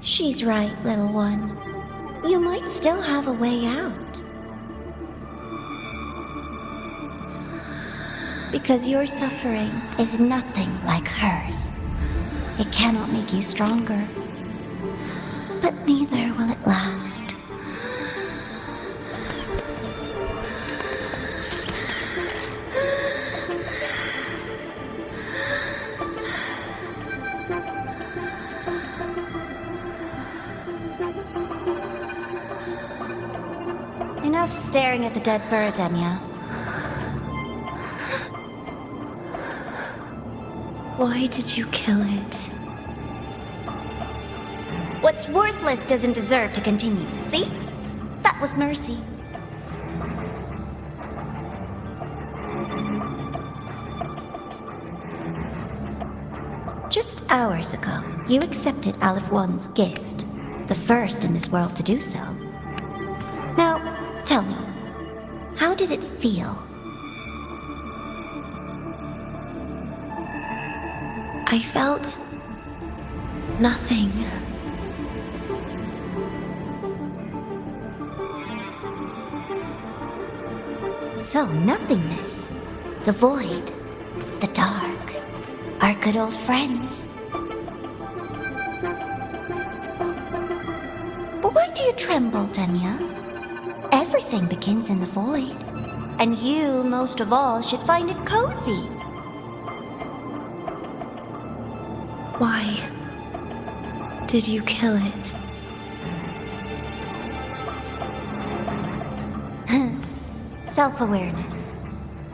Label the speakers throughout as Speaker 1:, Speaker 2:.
Speaker 1: She's right, little one. You might still have a way out. Because your suffering is nothing like hers. It cannot make you stronger, but neither will it last. Enough staring at the dead bird, Denia.
Speaker 2: Why did you kill it?
Speaker 1: What's worthless doesn't deserve to continue, see? That was mercy. Just hours ago, you accepted Aleph One's gift, the first in this world to do so. Now, tell me, how did it feel?
Speaker 2: I felt nothing.
Speaker 1: So, nothingness, the void, the dark, our good old friends. But why do you tremble, Denia? Everything begins in the void, and you, most of all, should find it cozy.
Speaker 2: Why did you kill it?
Speaker 1: Self-awareness.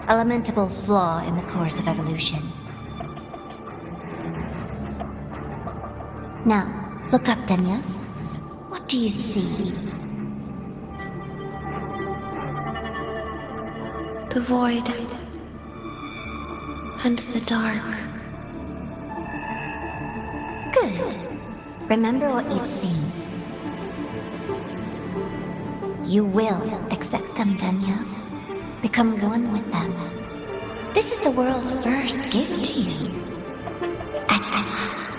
Speaker 1: A lamentable flaw in the course of evolution. Now, look up, Denia. What do you see?
Speaker 2: The void and the dark.
Speaker 1: Good. Remember what you've seen. You will accept them, Denia. Become one with them. This is the world's first gift to you. At last.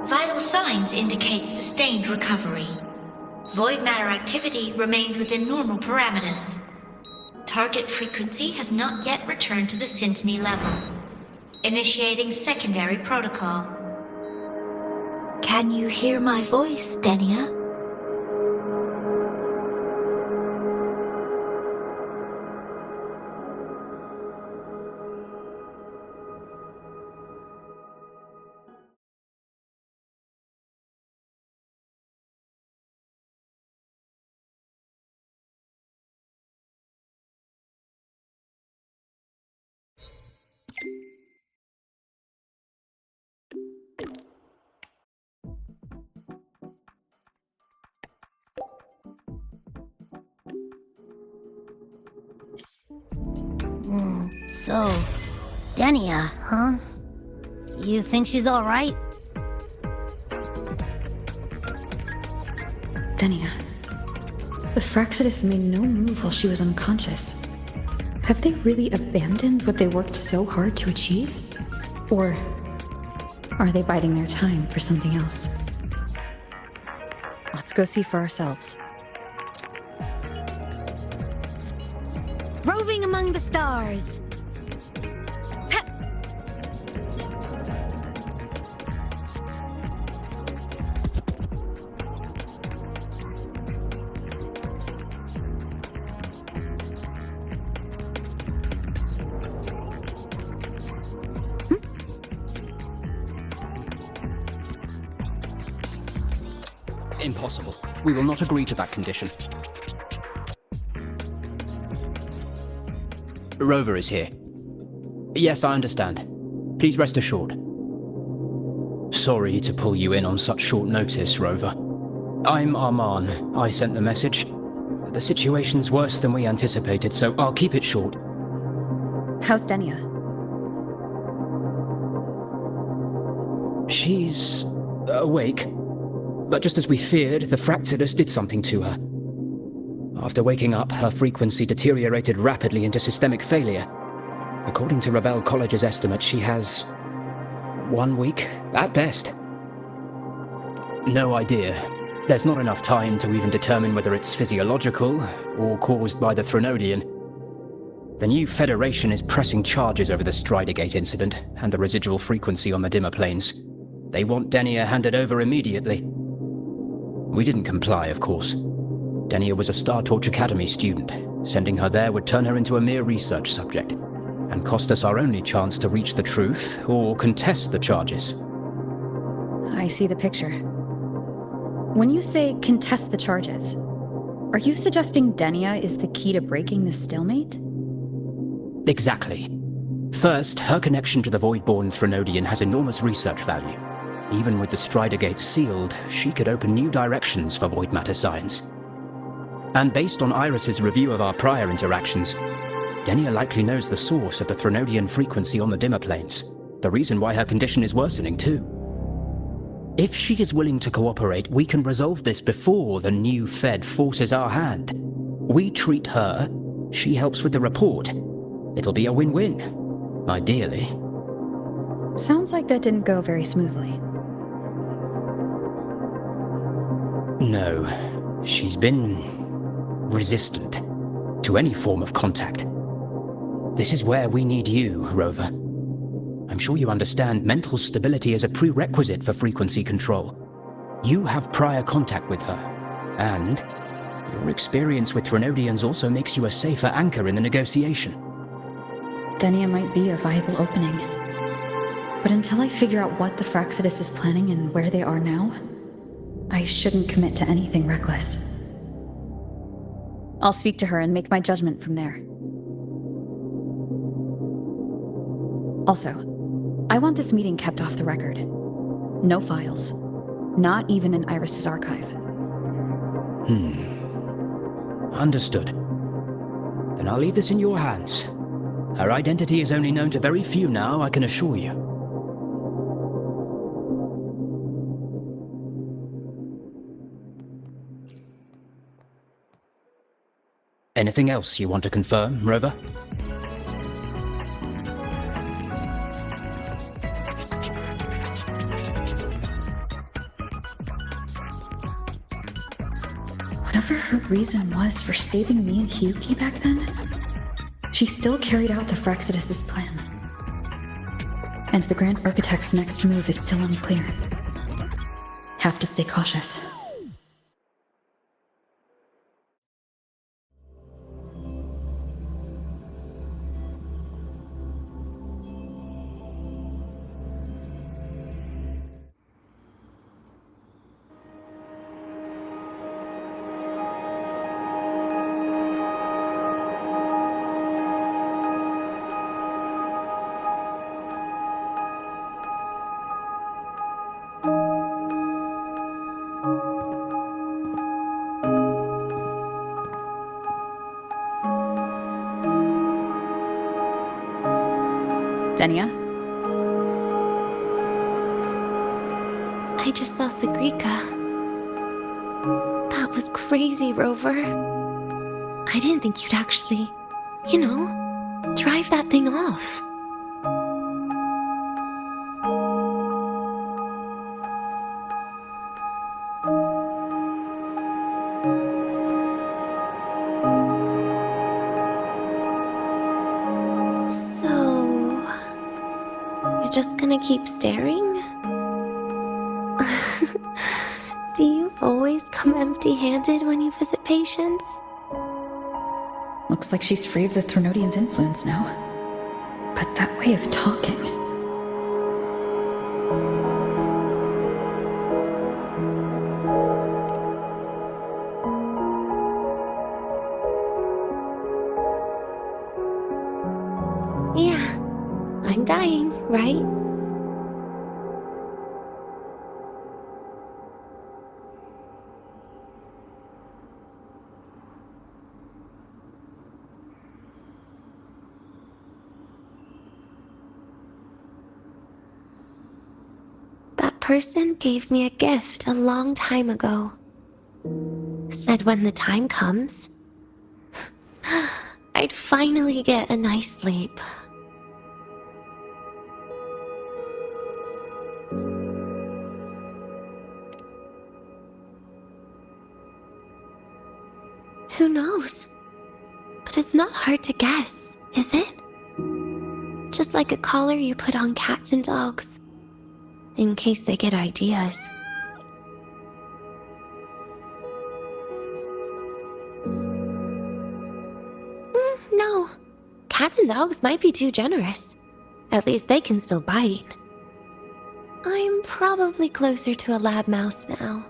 Speaker 3: Vital signs indicate sustained recovery. Void matter activity remains within normal parameters. Target frequency has not yet returned to the syntony level. Initiating secondary protocol. Can you hear my voice, Denia?
Speaker 4: So, Denia, huh? You think she's alright?
Speaker 5: Denia. The Fraxidus made no move while she was unconscious. Have they really abandoned what they worked so hard to achieve? Or are they biding their time for something else? Let's go see for ourselves.
Speaker 4: Roving among the stars!
Speaker 6: Impossible. We will not agree to that condition. Rover is here. Yes, I understand. Please rest assured. sorry to pull you in on such short notice, Rover. I'm Arman. I sent the message. The situation's worse than we anticipated, so I'll keep it short.
Speaker 5: How's Denia?
Speaker 6: She's awake. But just as we feared, the Fractsidus did something to her. After waking up, her frequency deteriorated rapidly into systemic failure. According to Rebel College's estimate, she has 1 week, at best. No idea. There's not enough time to even determine whether it's physiological or caused by the Threnodian. The new Federation is pressing charges over the Stridergate incident and the residual frequency on the dimmer planes. They want Denia handed over immediately. We didn't comply, of course. Denia was a Star Torch Academy student. Sending her there would turn her into a mere research subject, and cost us our only chance to reach the truth or contest the charges.
Speaker 5: I see the picture. When you say contest the charges, are you suggesting Denia is the key to breaking this stalemate?
Speaker 6: Exactly. First, her connection to the Voidborn Threnodian has enormous research value. Even with the Stridergate sealed, she could open new directions for void matter science. And based on Iris's review of our prior interactions, Denia likely knows the source of the Threnodian frequency on the dimmer planes, the reason why her condition is worsening too. If she is willing to cooperate, we can resolve this before the new Fed forces our hand. We treat her, she helps with the report. It'll be a win-win, ideally.
Speaker 5: Sounds like that didn't go very smoothly.
Speaker 6: No, she's been resistant to any form of contact. This is where we need you, Rover. I'm sure you understand mental stability is a prerequisite for frequency control. You have prior contact with her, and your experience with Threnodians also makes you a safer anchor in the negotiation.
Speaker 5: Denia might be a viable opening. But until I figure out what the Fractsidus is planning and where they are now, I shouldn't commit to anything reckless. I'll speak to her and make my judgment from there. Also, I want this meeting kept off the record. No files. Not even in Iris's archive.
Speaker 6: Understood. Then I'll leave this in your hands. Her identity is only known to very few now, I can assure you. Anything else you want to confirm, Rover?
Speaker 5: Whatever her reason was for saving me and Hyuki back then, she still carried out the Fractsidus' plan. And the Grand Architect's next move is still unclear. Have to stay cautious. Denia?
Speaker 2: I just saw Sagrika. That was crazy, Rover. I didn't think you'd actually, drive that thing off. So, you're just gonna keep staring? Do you always come empty-handed when you visit patients?
Speaker 5: Looks like she's free of the Threnodian's influence now. But that way of talking...
Speaker 2: Yeah, I'm dying, right? person gave me a gift a long time ago. Said when the time comes, I'd finally get a nice sleep. Who knows? But it's not hard to guess, is it? Just like a collar you put on cats and dogs, in case they get ideas. No. Cats and dogs might be too generous. At least they can still bite. I'm probably closer to a lab mouse now.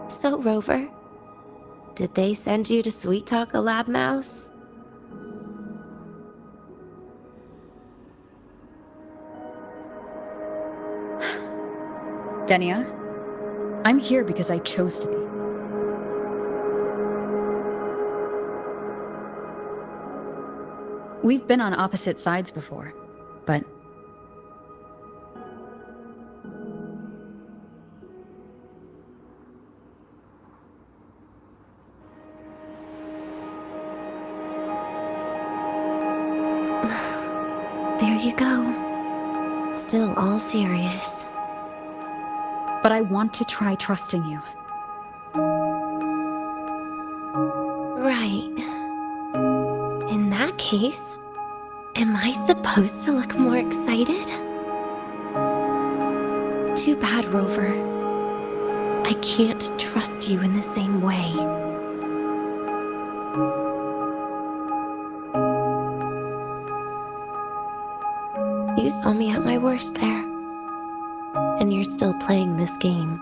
Speaker 2: So, Rover, did they send you to sweet talk a lab mouse?
Speaker 5: Denia, I'm here because I chose to be. We've been on opposite sides before, but...
Speaker 2: There you go. Still all serious.
Speaker 5: But I want to try trusting you.
Speaker 2: Right. In that case, am I supposed to look more excited? Too bad, Rover. I can't trust you in the same way. You saw me at my worst there. And you're still playing this game.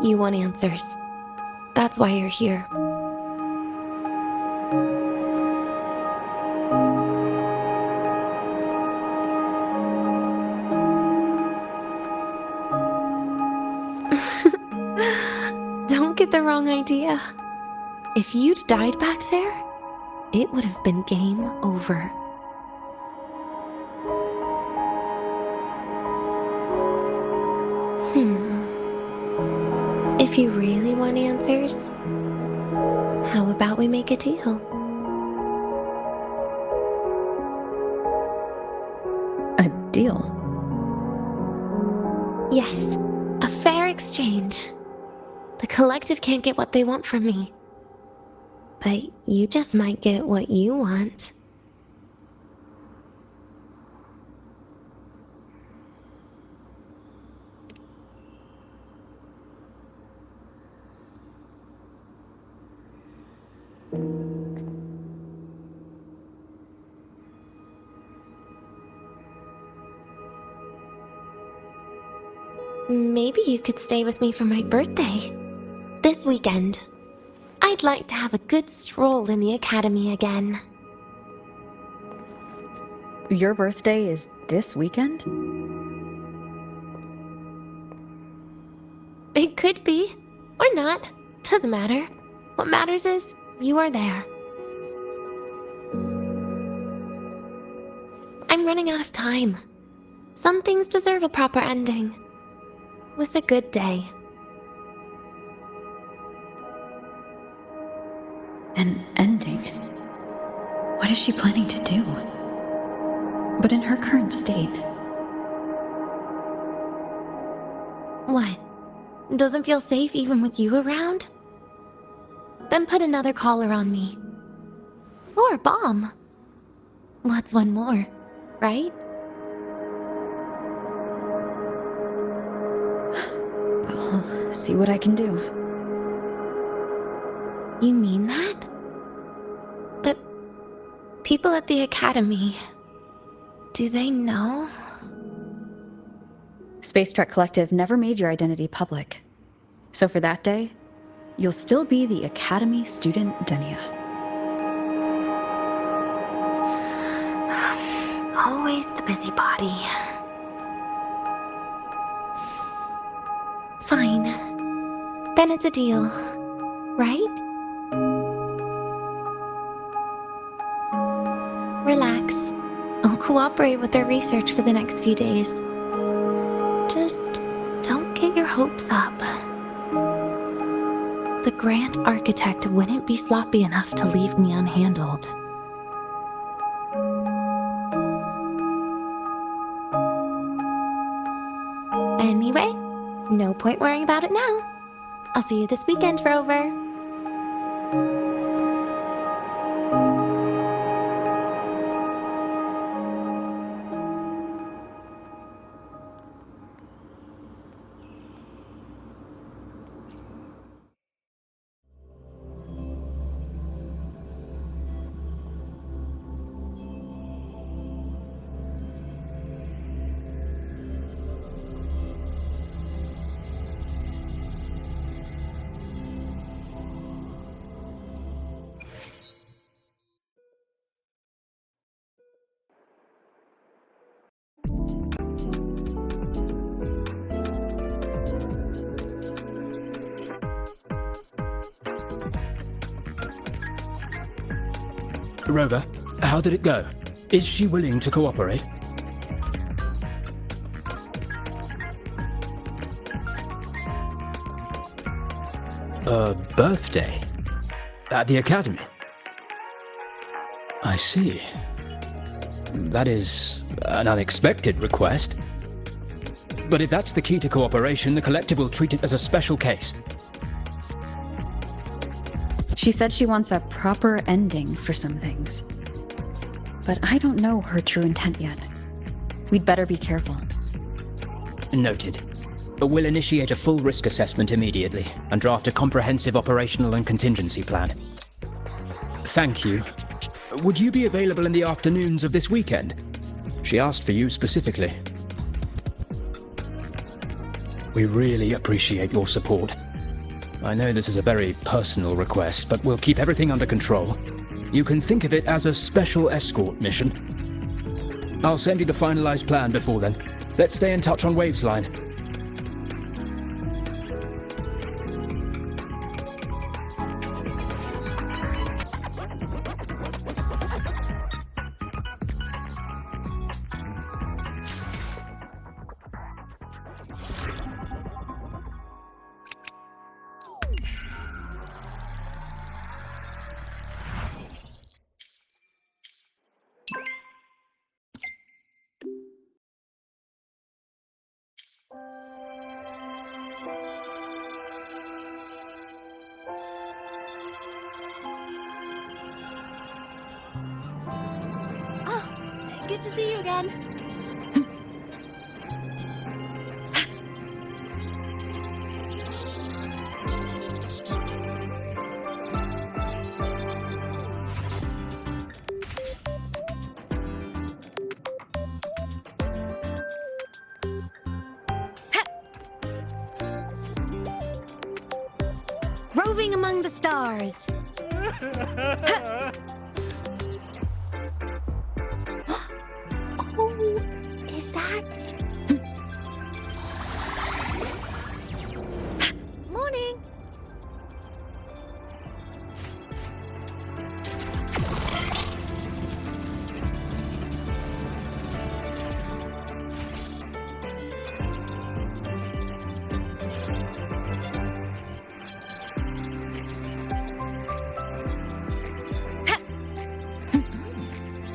Speaker 2: You want answers. That's why you're here. Don't get the wrong idea. If you'd died back there, it would have been game over. If you really want answers, how about we make a deal?
Speaker 5: A deal?
Speaker 2: Yes, a fair exchange. The collective can't get what they want from me. But you just might get what you want. Maybe you could stay with me for my birthday. This weekend. I'd like to have a good stroll in the academy again.
Speaker 5: Your birthday is this weekend?
Speaker 2: It could be, or not. Doesn't matter. What matters is, you are there. I'm running out of time. Some things deserve a proper ending. With a good day.
Speaker 5: An ending? What is she planning to do? But in her current state...
Speaker 2: What? Doesn't feel safe even with you around? Then put another collar on me. Or a bomb. What's one more, right?
Speaker 5: I'll see what I can do.
Speaker 2: You mean that? But people at the academy, do they know?
Speaker 5: Space Trek Collective never made your identity public. So for that day, you'll still be the Academy student Denia.
Speaker 2: Always the busybody. Fine. Then it's a deal. right? Relax. I'll cooperate with their research for the next few days. Just don't get your hopes up. The Grant Architect wouldn't be sloppy enough to leave me unhandled. Anyway, no point worrying about it now. I'll see you this weekend, Rover.
Speaker 6: Rover, how did it go? Is she willing to cooperate? A birthday? At the academy? I see. That is an unexpected request. But if that's the key to cooperation, the collective will treat it as a special case.
Speaker 5: She said she wants a proper ending for some things. But I don't know her true intent yet. We'd better be careful.
Speaker 6: Noted. We'll initiate a full risk assessment immediately and draft a comprehensive operational and contingency plan. Thank you. Would you be available in the afternoons of this weekend? She asked for you specifically. We really appreciate your support. I know this is a very personal request, but we'll keep everything under control. You can think of it as a special escort mission. I'll send you the finalized plan before then. Let's stay in touch on Waves Line.
Speaker 4: Good to see you again.
Speaker 2: Roving among the stars.
Speaker 1: Is that...
Speaker 4: Morning.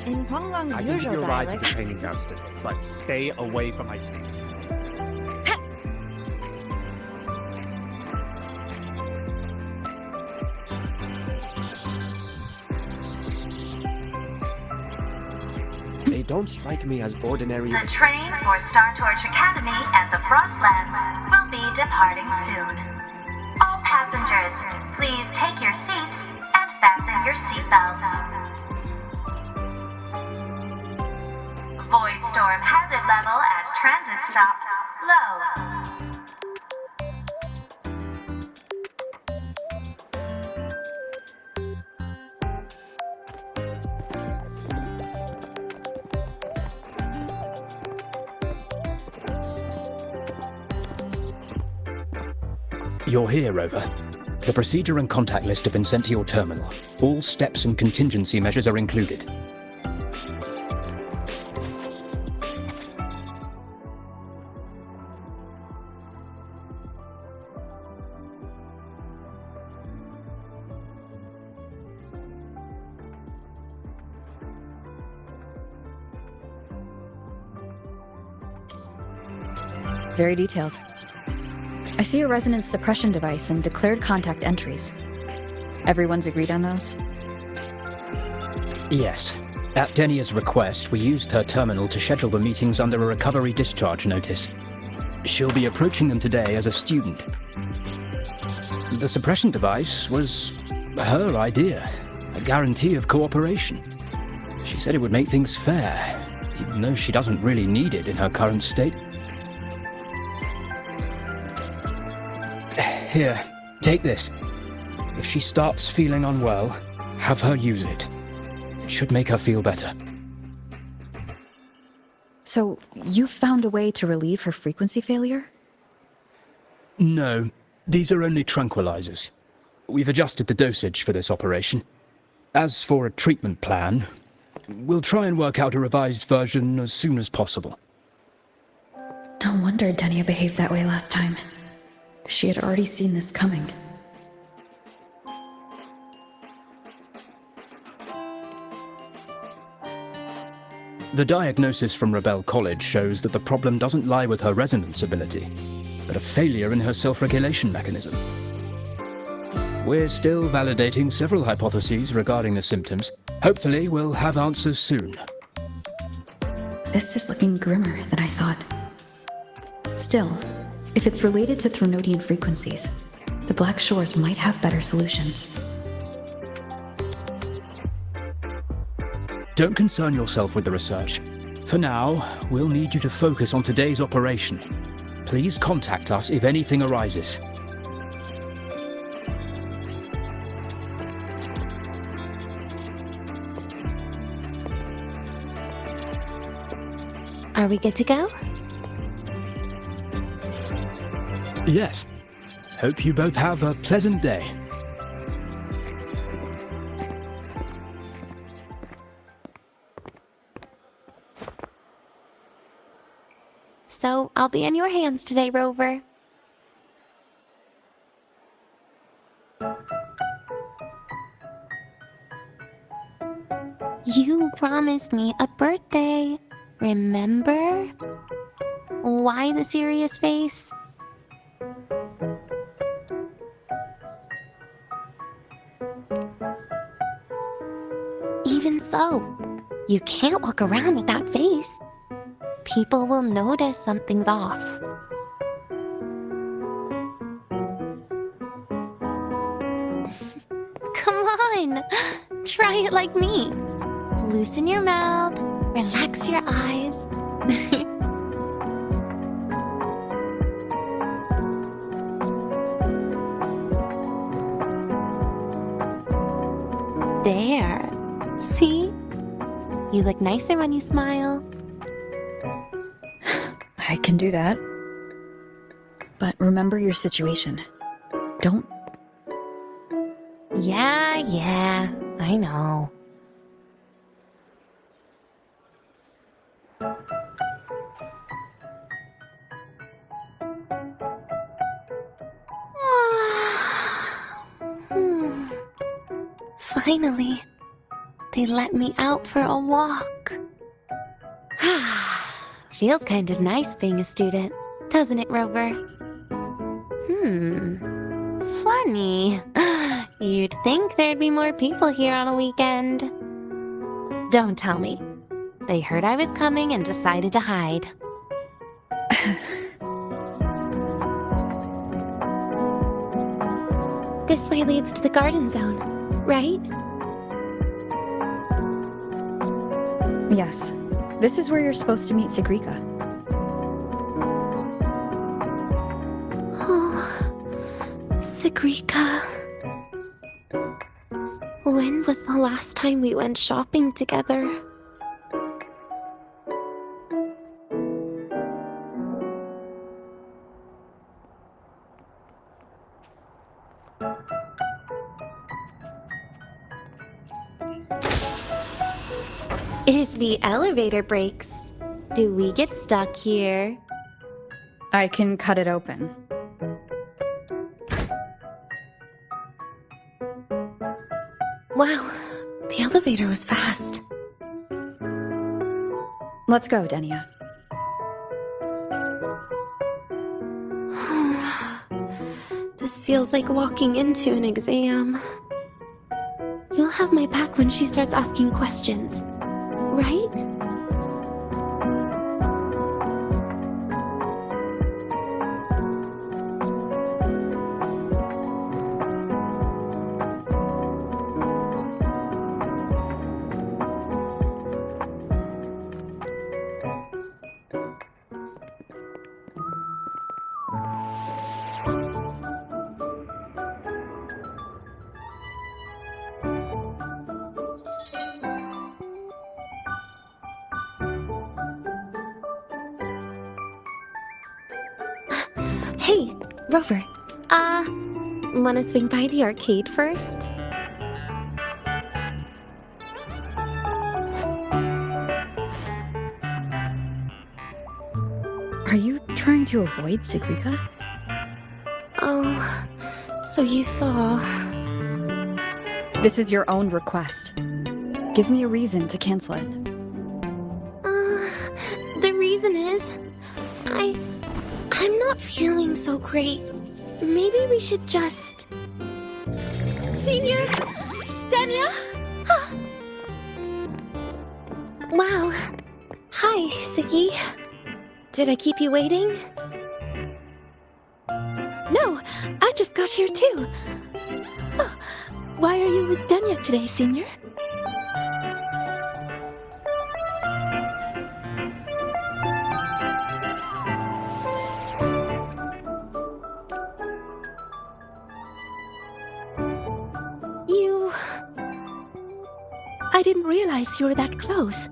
Speaker 7: In Ponglong's
Speaker 8: I can give
Speaker 7: usual
Speaker 8: you a ride to
Speaker 7: dialect,
Speaker 8: the training grounds today, but stay away from my team. They don't strike me as ordinary.
Speaker 9: The train for Star Torch Academy and the Frostlands will be departing soon. All passengers, please take your seats and fasten your seatbelts. Void storm hazard level at transit stop low.
Speaker 6: You're here, Rover. The procedure and contact list have been sent to your terminal. All steps and contingency measures are included.
Speaker 5: Very detailed. I see a resonance suppression device and declared contact entries. Everyone's agreed on those?
Speaker 6: Yes. At Denia's request, we used her terminal to schedule the meetings under a recovery discharge notice. She'll be approaching them today as a student. The suppression device was her idea, a guarantee of cooperation. She said it would make things fair, even though she doesn't really need it in her current state. Here, take this. If she starts feeling unwell, have her use it. It should make her feel better.
Speaker 5: So, you found a way to relieve her frequency failure?
Speaker 6: No, these are only tranquilizers. We've adjusted the dosage for this operation. As for a treatment plan, we'll try and work out a revised version as soon as possible.
Speaker 5: No wonder Denia behaved that way last time. She had already seen this coming.
Speaker 6: The diagnosis from Rebel College shows that the problem doesn't lie with her resonance ability, but a failure in her self-regulation mechanism. We're still validating several hypotheses regarding the symptoms. Hopefully, we'll have answers soon.
Speaker 5: This is looking grimmer than I thought. Still, if it's related to Threnodian frequencies, the Black Shores might have better solutions.
Speaker 6: Don't concern yourself with the research. For now, we'll need you to focus on today's operation. Please contact us if anything arises.
Speaker 2: Are we good to go?
Speaker 6: Yes. Hope you both have a pleasant day.
Speaker 2: So, I'll be in your hands today, Rover. You promised me a birthday, remember? Why the serious face? Even so, you can't walk around with that face. People will notice something's off. Come on, try it like me. Loosen your mouth, relax your eyes. There. See? You look nicer when you smile.
Speaker 5: I can do that. But remember your situation. Don't...
Speaker 2: Yeah, I know. Finally, they let me out for a walk. Feels kind of nice being a student, doesn't it, Rover? Funny. You'd think there'd be more people here on a weekend. Don't tell me. They heard I was coming and decided to hide. This way leads to the garden zone, right?
Speaker 5: Yes. This is where you're supposed to meet Sigrika.
Speaker 2: Oh, Sigrika. When was the last time we went shopping together? If the elevator breaks, do we get stuck here?
Speaker 5: I can cut it open.
Speaker 2: Wow, the elevator was fast.
Speaker 5: Let's go, Denia.
Speaker 2: This feels like walking into an exam. You'll have my back when she starts asking questions, right? Hey, Rover. Wanna swing by the arcade first?
Speaker 5: Are you trying to avoid Sigrika?
Speaker 2: Oh, so you saw...
Speaker 5: This is your own request. Give me a reason to cancel it.
Speaker 2: The reason is... I'm not feeling so great. Maybe we should just...
Speaker 4: Senior! Denia!
Speaker 2: Wow. Hi, Siggy. Did I keep you waiting?
Speaker 4: No, I just got here too. Oh, why are you with Denia today, Senior? I didn't realize you were that close.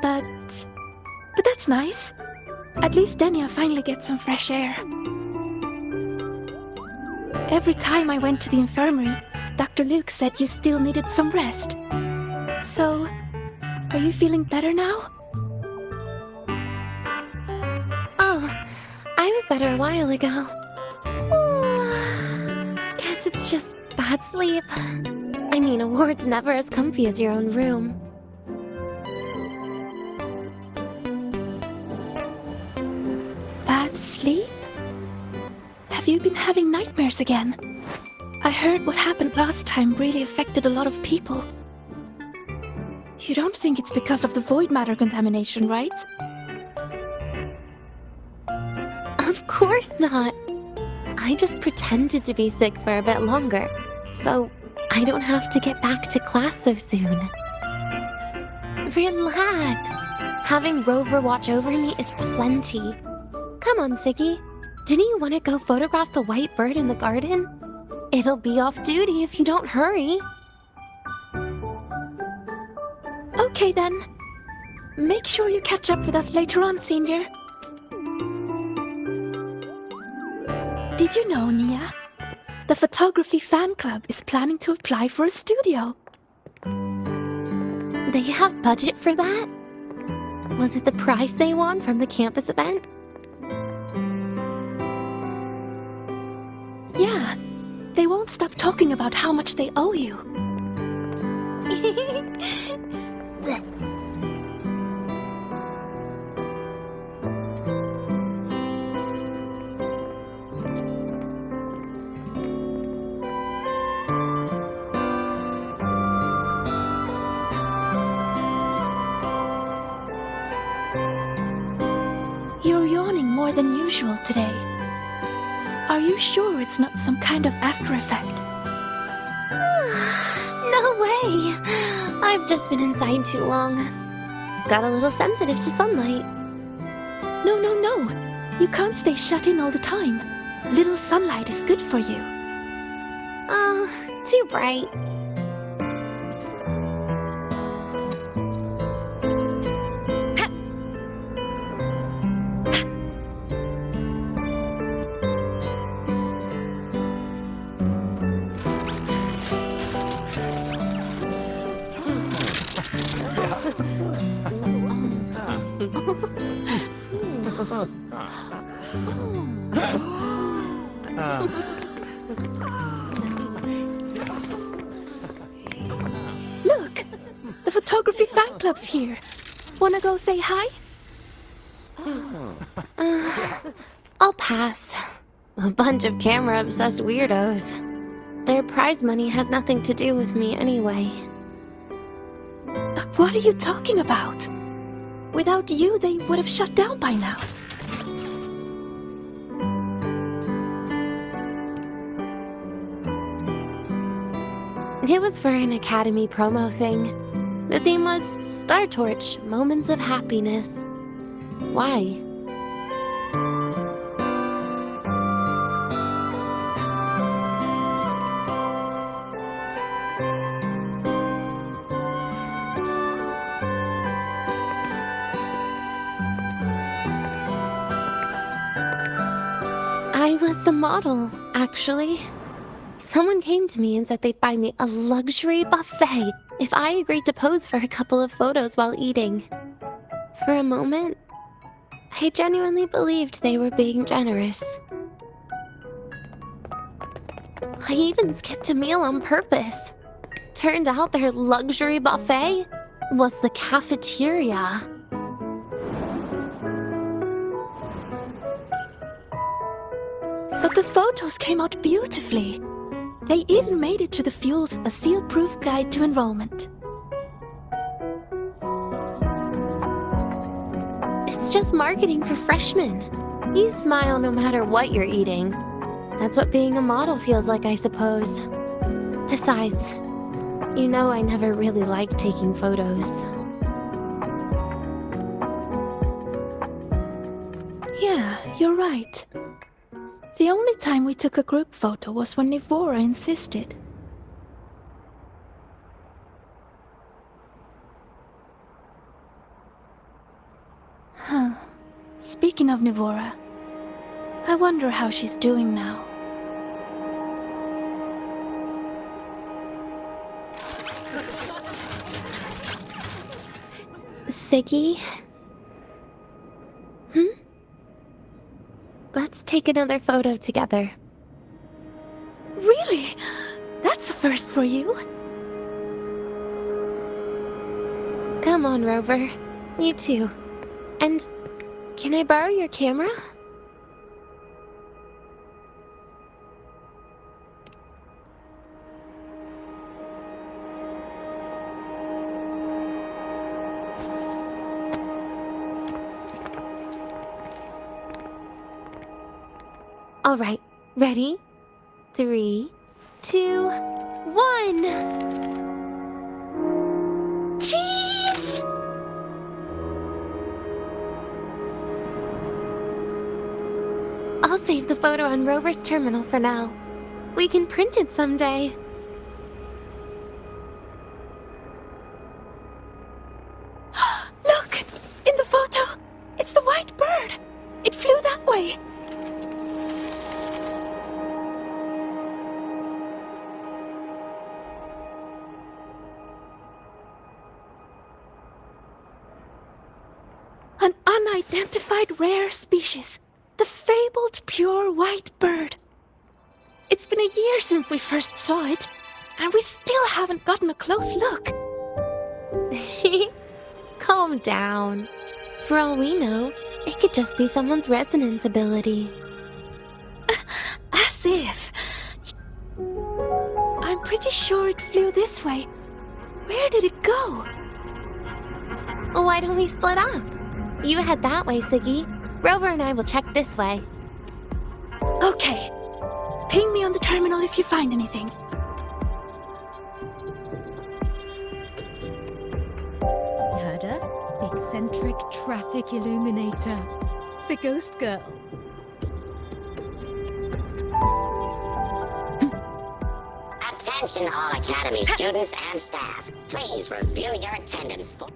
Speaker 4: But that's nice. At least Denia finally gets some fresh air. Every time I went to the infirmary, Dr. Luke said you still needed some rest. So, are you feeling better now?
Speaker 2: Oh, I was better a while ago. Guess it's just bad sleep. I mean, a ward's never as comfy as your own room.
Speaker 4: Bad sleep? Have you been having nightmares again? I heard what happened last time really affected a lot of people. You don't think it's because of the void matter contamination, right?
Speaker 2: Of course not. I just pretended to be sick for a bit longer, so I don't have to get back to class so soon. Relax. Having Rover watch over me is plenty. Come on, Siggy. Didn't you want to go photograph the white bird in the garden? It'll be off duty if you don't hurry.
Speaker 4: Okay then. Make sure you catch up with us later on, Senior. Did you know, Nia? The photography fan club is planning to apply for a studio.
Speaker 2: They have budget for that? Was it the prize they won from the campus event?
Speaker 4: Yeah. They won't stop talking about how much they owe you. You're yawning more than usual today. Are you sure it's not some kind of after effect?
Speaker 2: No way! I've just been inside too long. Got a little sensitive to sunlight.
Speaker 4: No. You can't stay shut in all the time. Little sunlight is good for you.
Speaker 2: Oh, too bright.
Speaker 4: Look! The photography fan club's here. Wanna go say hi?
Speaker 2: I'll pass. A bunch of camera-obsessed weirdos. Their prize money has nothing to do with me anyway.
Speaker 4: What are you talking about? Without you, they would have shut down by now.
Speaker 2: It was for an Academy promo thing. The theme was Star Torch, Moments of Happiness. Why? I was the model, actually. Someone came to me and said they'd buy me a luxury buffet if I agreed to pose for a couple of photos while eating. For a moment, I genuinely believed they were being generous. I even skipped a meal on purpose. Turned out their luxury buffet was the cafeteria.
Speaker 4: But the photos came out beautifully. They even made it to the Fuel's A Seal-Proof Guide to Enrollment.
Speaker 2: It's just marketing for freshmen. You smile no matter what you're eating. That's what being a model feels like, I suppose. Besides, you know I never really liked taking photos.
Speaker 4: Yeah, you're right. The only time we took a group photo was when Nivora insisted. Huh. Speaking of Nivora, I wonder how she's doing now.
Speaker 2: Siggy? Let's take another photo together.
Speaker 4: Really? That's a first for you.
Speaker 2: Come on, Rover. You too. And can I borrow your camera? All right, ready? 3, 2, 1.
Speaker 4: Jeez!
Speaker 2: I'll save the photo on Rover's terminal for now. We can print it someday.
Speaker 4: Look! In the photo! It's the white bird! It flew that way! An unidentified rare species. The fabled pure white bird. It's been a year since we first saw it, and we still haven't gotten a close look.
Speaker 2: Calm down. For all we know, it could just be someone's resonance ability.
Speaker 4: As if. I'm pretty sure it flew this way. Where did it go?
Speaker 2: Why don't we split up? You head that way, Siggy. Rover and I will check this way.
Speaker 4: Okay. Ping me on the terminal if you find anything.
Speaker 7: Herder, eccentric traffic illuminator. The ghost girl.
Speaker 10: Attention all Academy students and staff. Please review your attendance form.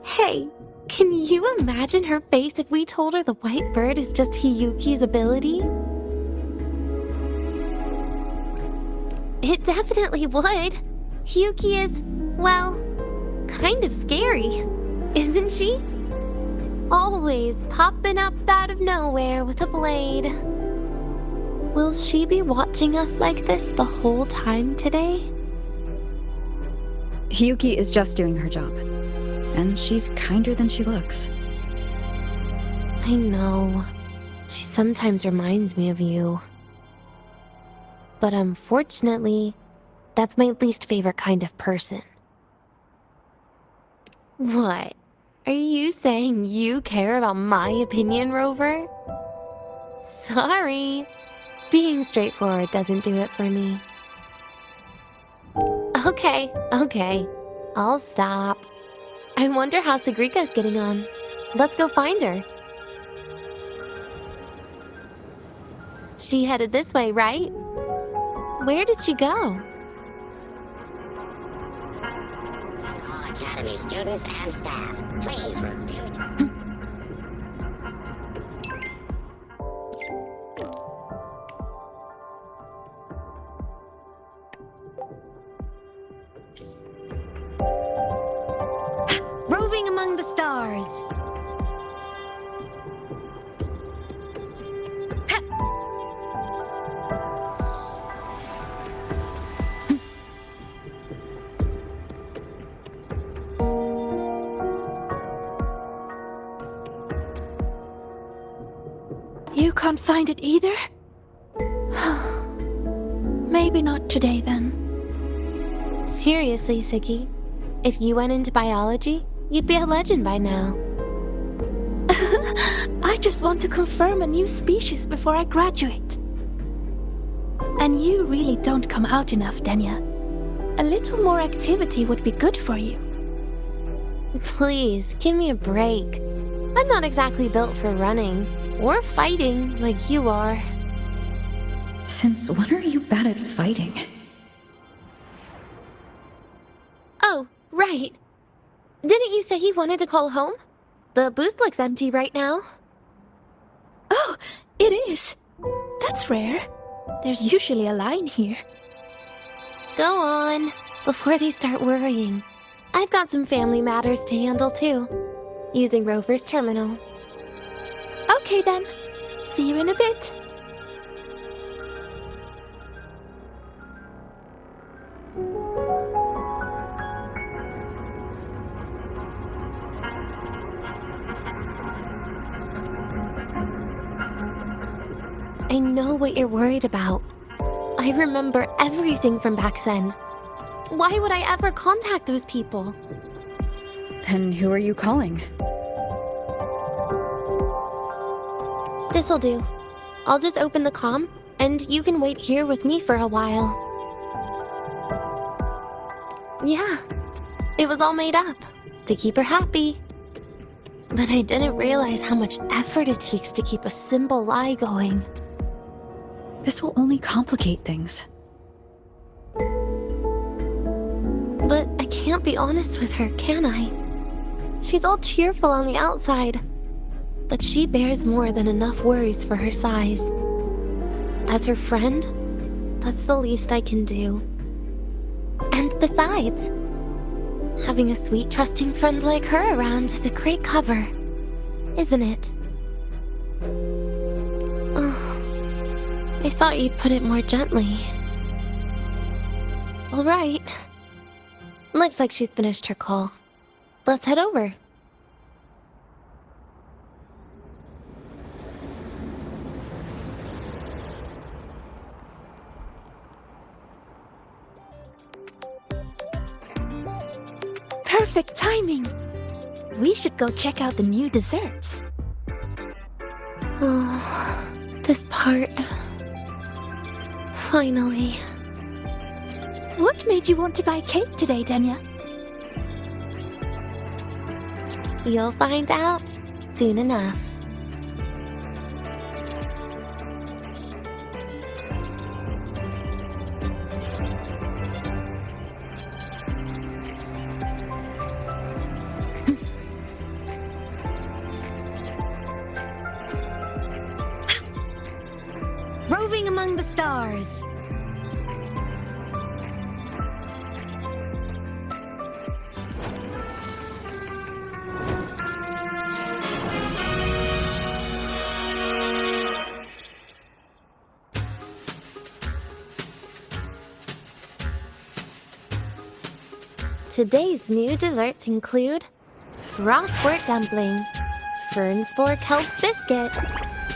Speaker 2: Hey, can you imagine her face if we told her the white bird is just Hiyuki's ability? It definitely would. Hiyuki is, well, kind of scary. isn't she? Always popping up out of nowhere with a blade. Will she be watching us like this the whole time today?
Speaker 5: Yuki is just doing her job. And she's kinder than she looks.
Speaker 2: I know. She sometimes reminds me of you. But unfortunately, that's my least favorite kind of person. What? Are you saying you care about my opinion, Rover? Sorry. Being straightforward doesn't do it for me. Okay. I'll stop. I wonder how Sagrika's getting on. Let's go find her. She headed this way, right? Where did she go?
Speaker 10: All Academy students and staff, please review your...
Speaker 7: Roving among the stars.
Speaker 4: You can't find it either? Maybe not today then.
Speaker 2: Seriously, Siggy. If you went into biology, you'd be a legend by now.
Speaker 4: I just want to confirm a new species before I graduate. And you really don't come out enough, Denia. A little more activity would be good for you.
Speaker 2: Please, give me a break. I'm not exactly built for running or fighting like you are.
Speaker 5: Since when are you bad at fighting?
Speaker 2: Oh, right. Didn't you say you wanted to call home? The booth looks empty right now.
Speaker 4: Oh, it is. That's rare. There's usually a line here.
Speaker 2: Go on, before they start worrying. I've got some family matters to handle too, using Rover's terminal.
Speaker 4: Okay then. See you in a bit.
Speaker 2: I know what you're worried about. I remember everything from back then. Why would I ever contact those people?
Speaker 5: Then who are you calling?
Speaker 2: This'll do. I'll just open the comm, and you can wait here with me for a while. Yeah, it was all made up, to keep her happy. But I didn't realize how much effort it takes to keep a simple lie going.
Speaker 5: This will only complicate things.
Speaker 2: But I can't be honest with her, can I? She's all cheerful on the outside, but she bears more than enough worries for her size. As her friend, that's the least I can do. And besides, having a sweet, trusting friend like her around is a great cover, isn't it? Oh, I thought you'd put it more gently. All right. Looks like she's finished her call. Let's head over.
Speaker 4: Perfect timing. We should go check out the new desserts.
Speaker 2: Oh, this part. Finally.
Speaker 4: What made you want to buy cake today, Denia?
Speaker 2: You'll find out soon enough.
Speaker 7: Roving among the stars.
Speaker 2: Today's new desserts include frostwort dumpling, fern spore kelp biscuit,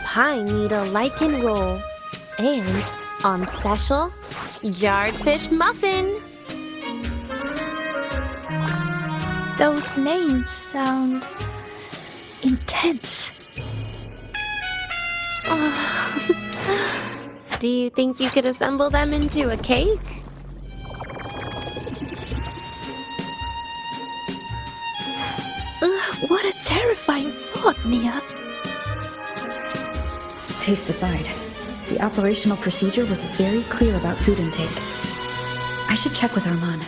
Speaker 2: pine needle lichen roll, and, on special, jarred fish muffin.
Speaker 4: Those names sound intense.
Speaker 2: Do you think you could assemble them into a cake?
Speaker 4: What a terrifying thought, Nia.
Speaker 5: Taste aside, the operational procedure was very clear about food intake. I should check with Arman.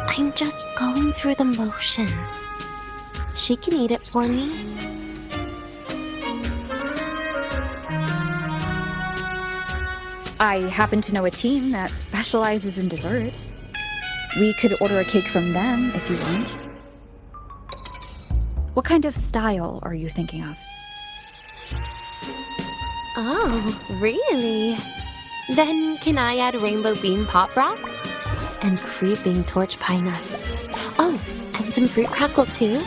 Speaker 2: I'm just going through the motions. She can eat it for me.
Speaker 5: I happen to know a team that specializes in desserts. We could order a cake from them if you want. What kind of style are you thinking of?
Speaker 2: Oh, really? Then can I add rainbow bean pop rocks? And creeping torch pine nuts. Oh, and some fruit crackle too?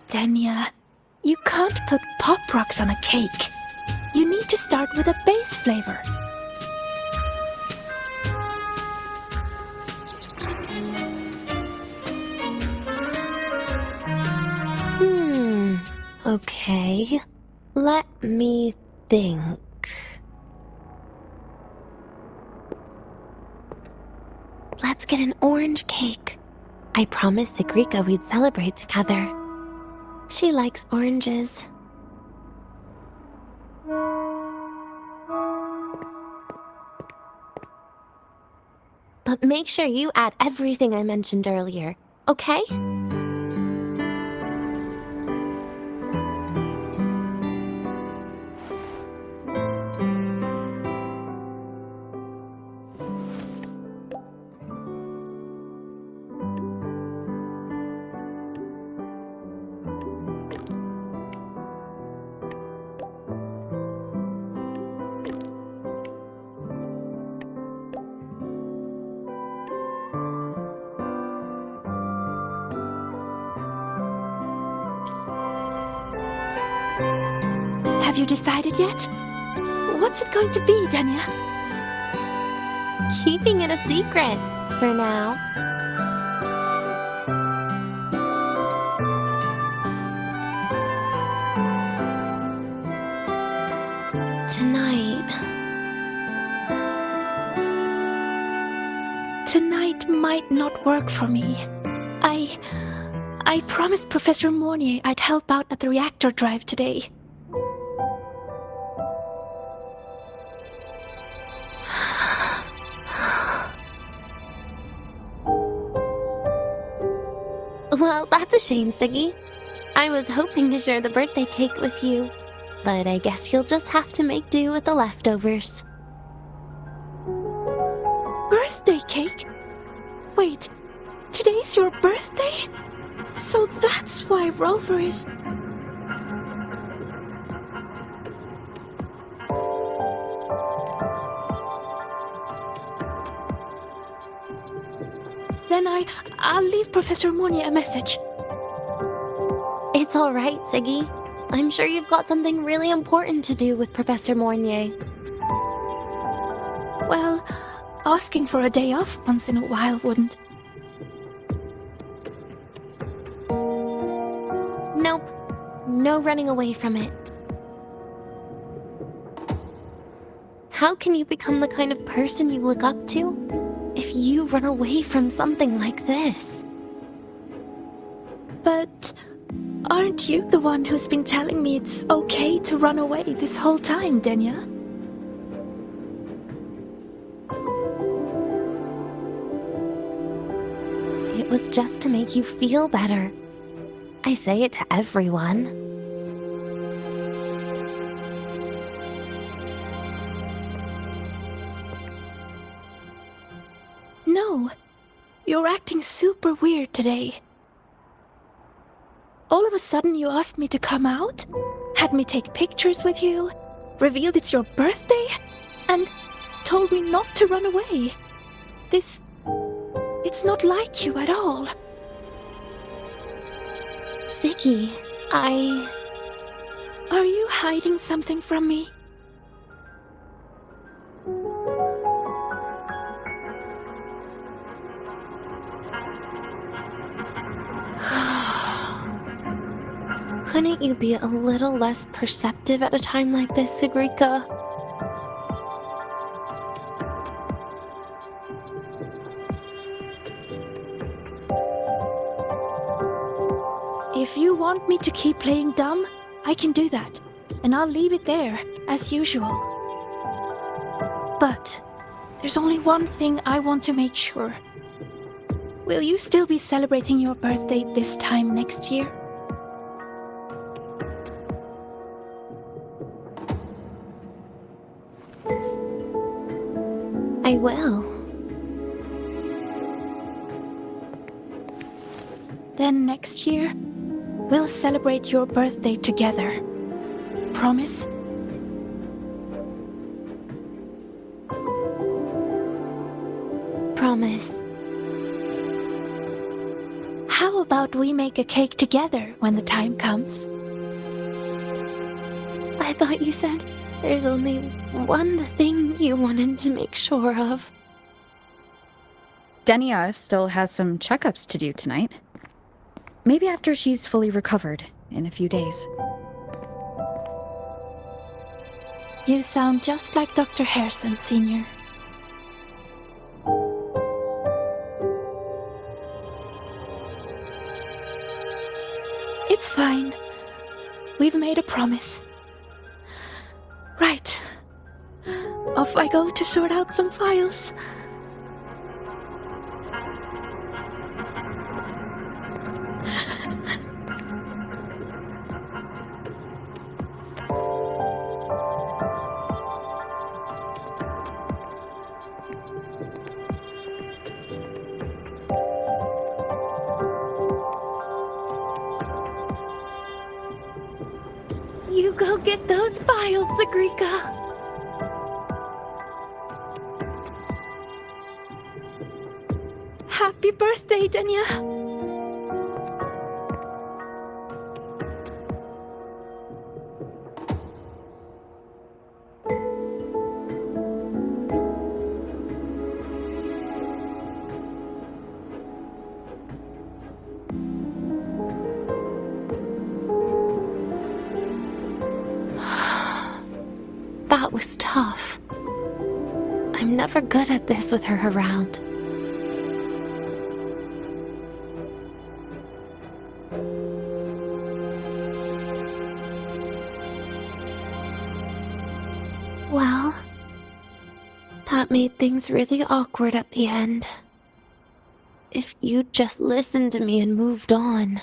Speaker 4: Denia, you can't put pop rocks on a cake. You need to start with a base flavor.
Speaker 2: Okay. Let me think. Let's get an orange cake. I promised Sigrika we'd celebrate together. She likes oranges. But make sure you add everything I mentioned earlier, okay?
Speaker 4: Have you decided yet? What's it going to be, Denia?
Speaker 2: Keeping it a secret for now.
Speaker 4: Tonight might not work for me. I promised Professor Mornier I'd help out at the reactor drive today.
Speaker 2: Well, that's a shame, Siggy. I was hoping to share the birthday cake with you, but I guess you'll just have to make do with the leftovers.
Speaker 4: Birthday cake? Wait, today's your birthday? So that's why Rover is... Then I'll leave Professor Mornier a message.
Speaker 2: It's all right, Siggy. I'm sure you've got something really important to do with Professor Mornier.
Speaker 4: Well, asking for a day off once in a while wouldn't.
Speaker 2: Nope. No running away from it. How can you become the kind of person you look up to if you run away from something like this?
Speaker 4: But aren't you the one who's been telling me it's okay to run away this whole time, Denia?
Speaker 2: It was just to make you feel better. I say it to everyone.
Speaker 4: No, you're acting super weird today. All of a sudden you asked me to come out, had me take pictures with you, revealed it's your birthday, and told me not to run away. It's not like you at all.
Speaker 2: Ziggy,
Speaker 4: Are you hiding something from me?
Speaker 2: Couldn't you be a little less perceptive at a time like this, Sigrika?
Speaker 4: If you want me to keep playing dumb, I can do that, and I'll leave it there, as usual. But there's only one thing I want to make sure. Will you still be celebrating your birthday this time next year?
Speaker 2: I will.
Speaker 4: Then next year, we'll celebrate your birthday together. Promise?
Speaker 2: Promise.
Speaker 4: How about we make a cake together when the time comes?
Speaker 2: I thought you said there's only one thing you wanted to make sure of.
Speaker 5: Denia still has some checkups to do tonight. Maybe after she's fully recovered in a few days.
Speaker 4: You sound just like Dr. Harrison, Sr. It's fine. We've made a promise. Right. Off I go to sort out some files.
Speaker 2: You go get those files, Sigrika.
Speaker 4: Happy birthday, Denia!
Speaker 2: That was tough. I'm never good at this with her around. Well, that made things really awkward at the end. If you'd just listened to me and moved on.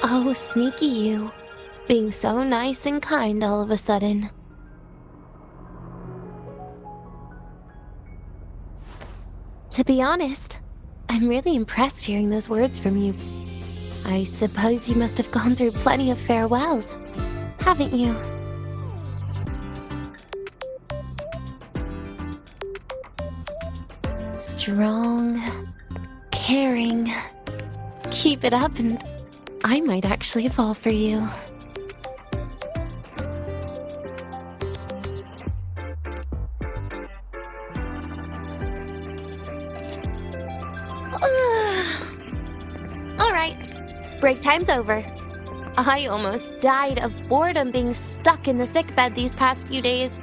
Speaker 2: Oh, sneaky you. Being so nice and kind all of a sudden. To be honest, I'm really impressed hearing those words from you. I suppose you must have gone through plenty of farewells, haven't you? Strong, caring. Keep it up and I might actually fall for you. Alright, break time's over. I almost died of boredom being stuck in the sickbed these past few days.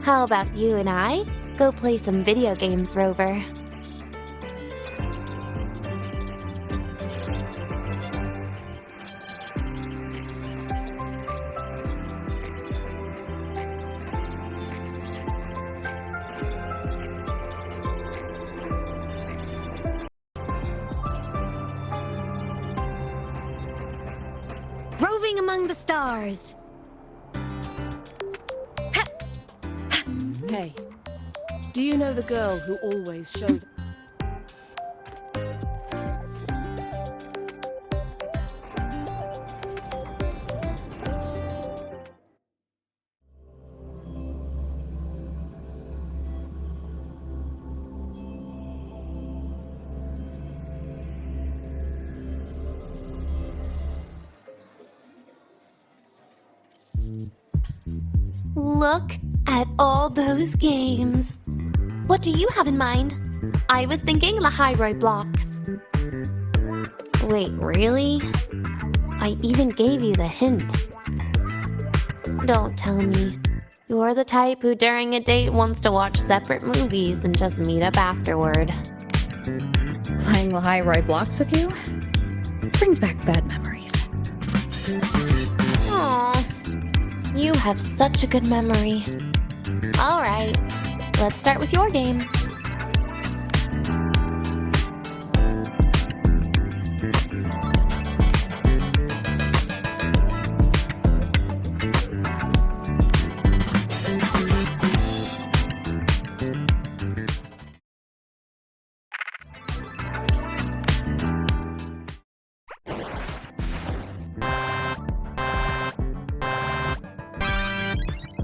Speaker 2: How about you and I go play some video games, Rover?
Speaker 7: Roving among the stars.
Speaker 11: Hey, do you know the girl who always shows...
Speaker 2: Look at all those games. What do you have in mind? I was thinking Lahai-roi blocks. Wait, really? I even gave you the hint. Don't tell me. You're the type who during a date wants to watch separate movies and just meet up afterward.
Speaker 5: Playing Lahai-roi blocks with you brings back bad memories.
Speaker 2: Aw, you have such a good memory. All right, let's start with your game.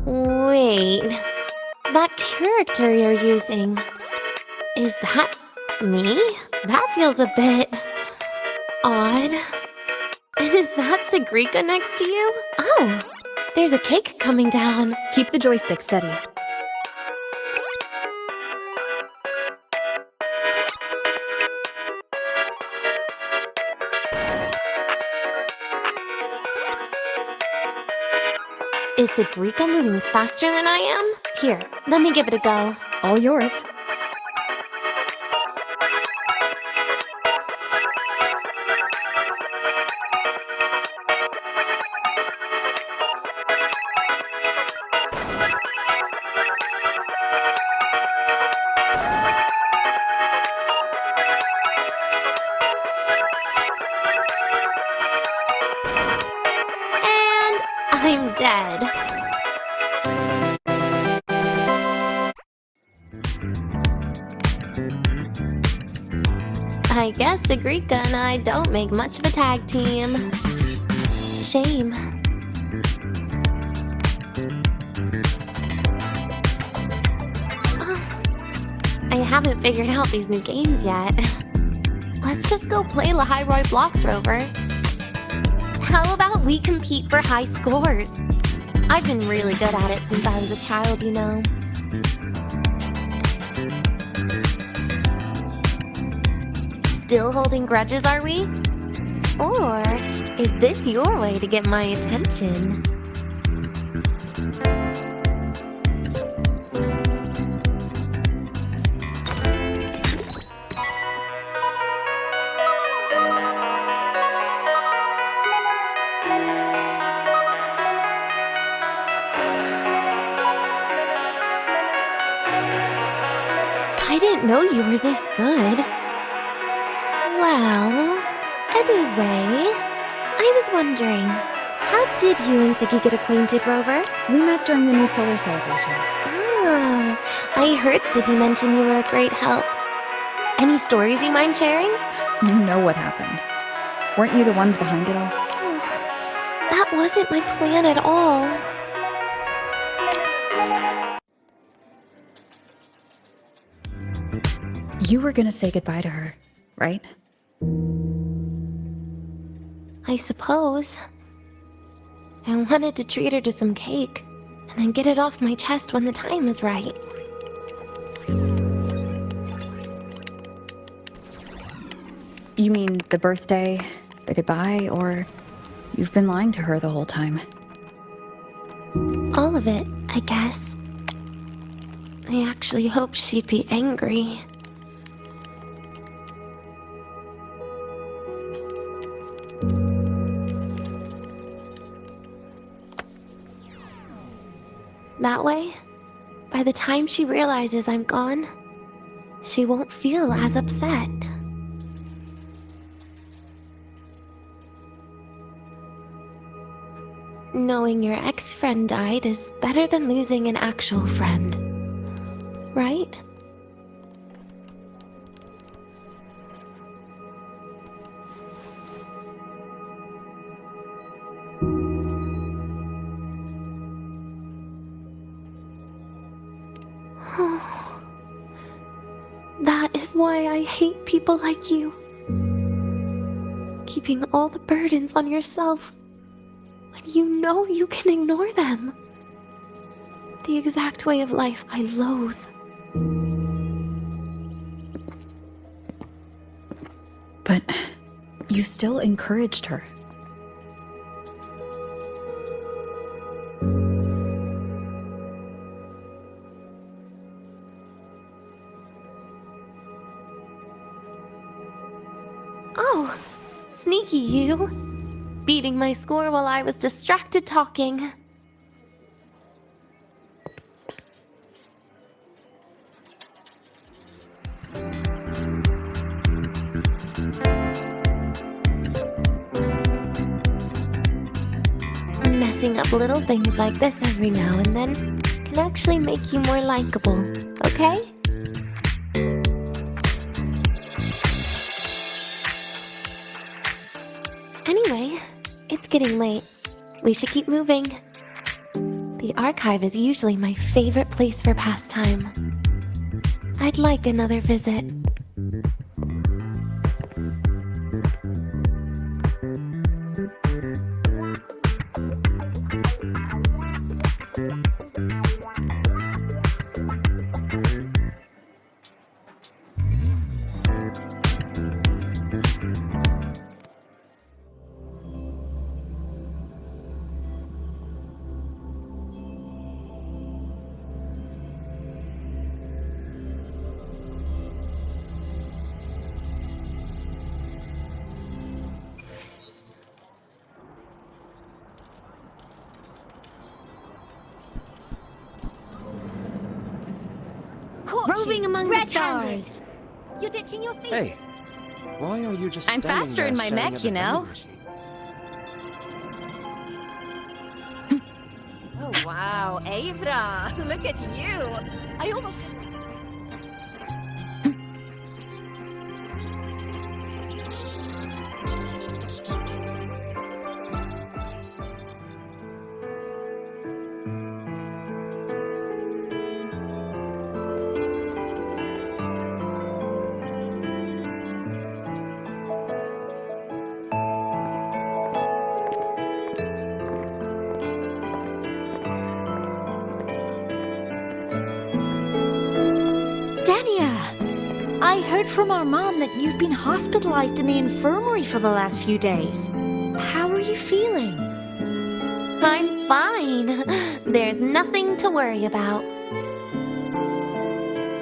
Speaker 2: Wait, that character you're using, is that me? That feels a bit odd. And is that Sigrika next to you? Oh, there's a cake coming down.
Speaker 5: Keep the joystick steady.
Speaker 2: Is Sigrika moving faster than I am? Here, let me give it a go.
Speaker 5: All yours.
Speaker 2: I'm dead. I guess Sigrika and I don't make much of a tag team. Shame. I haven't figured out these new games yet. Let's just go play Lahai-roi blocks, Rover. How about we compete for high scores? I've been really good at it since I was a child, you know. Still holding grudges, are we? Or is this your way to get my attention? I didn't know you were this good. Well, anyway, I was wondering, how did you and Siggy get acquainted, Rover?
Speaker 5: We met during the new solar celebration.
Speaker 2: Ah, I heard Siggy mention you were a great help. Any stories you mind sharing?
Speaker 5: You know what happened. Weren't you the ones behind it all?
Speaker 2: Oh, that wasn't my plan at all.
Speaker 5: You were gonna say goodbye to her, right?
Speaker 2: I suppose. I wanted to treat her to some cake, and then get it off my chest when the time is right.
Speaker 5: You mean the birthday, the goodbye, or you've been lying to her the whole time?
Speaker 2: All of it, I guess. I actually hoped she'd be angry. That way, by the time she realizes I'm gone, she won't feel as upset. knowing your ex-friend died is better than losing an actual friend. Right? That is why I hate people like you. Keeping all the burdens on yourself when you know you can ignore them. The exact way of life I loathe.
Speaker 5: But you still encouraged her.
Speaker 2: Oh, sneaky you. Beating my score while I was distracted talking. Messing up little things like this every now and then can actually make you more likable, okay? Anyway, it's getting late. We should keep moving. The archive is usually my favorite place for pastime. I'd like another visit.
Speaker 7: Roving among the stars.
Speaker 1: You're ditching your feet.
Speaker 8: Hey, why are you just
Speaker 7: I'm
Speaker 8: standing
Speaker 7: faster
Speaker 8: there
Speaker 7: in my
Speaker 8: staring
Speaker 7: mech,
Speaker 8: at
Speaker 7: you
Speaker 8: the
Speaker 7: know.
Speaker 8: vending machine?
Speaker 12: Oh wow, Avra, look at you. I almost...
Speaker 13: Denia! I heard from our mom that you've been hospitalized in the infirmary for the last few days. How are you feeling?
Speaker 2: I'm fine. There's nothing to worry about.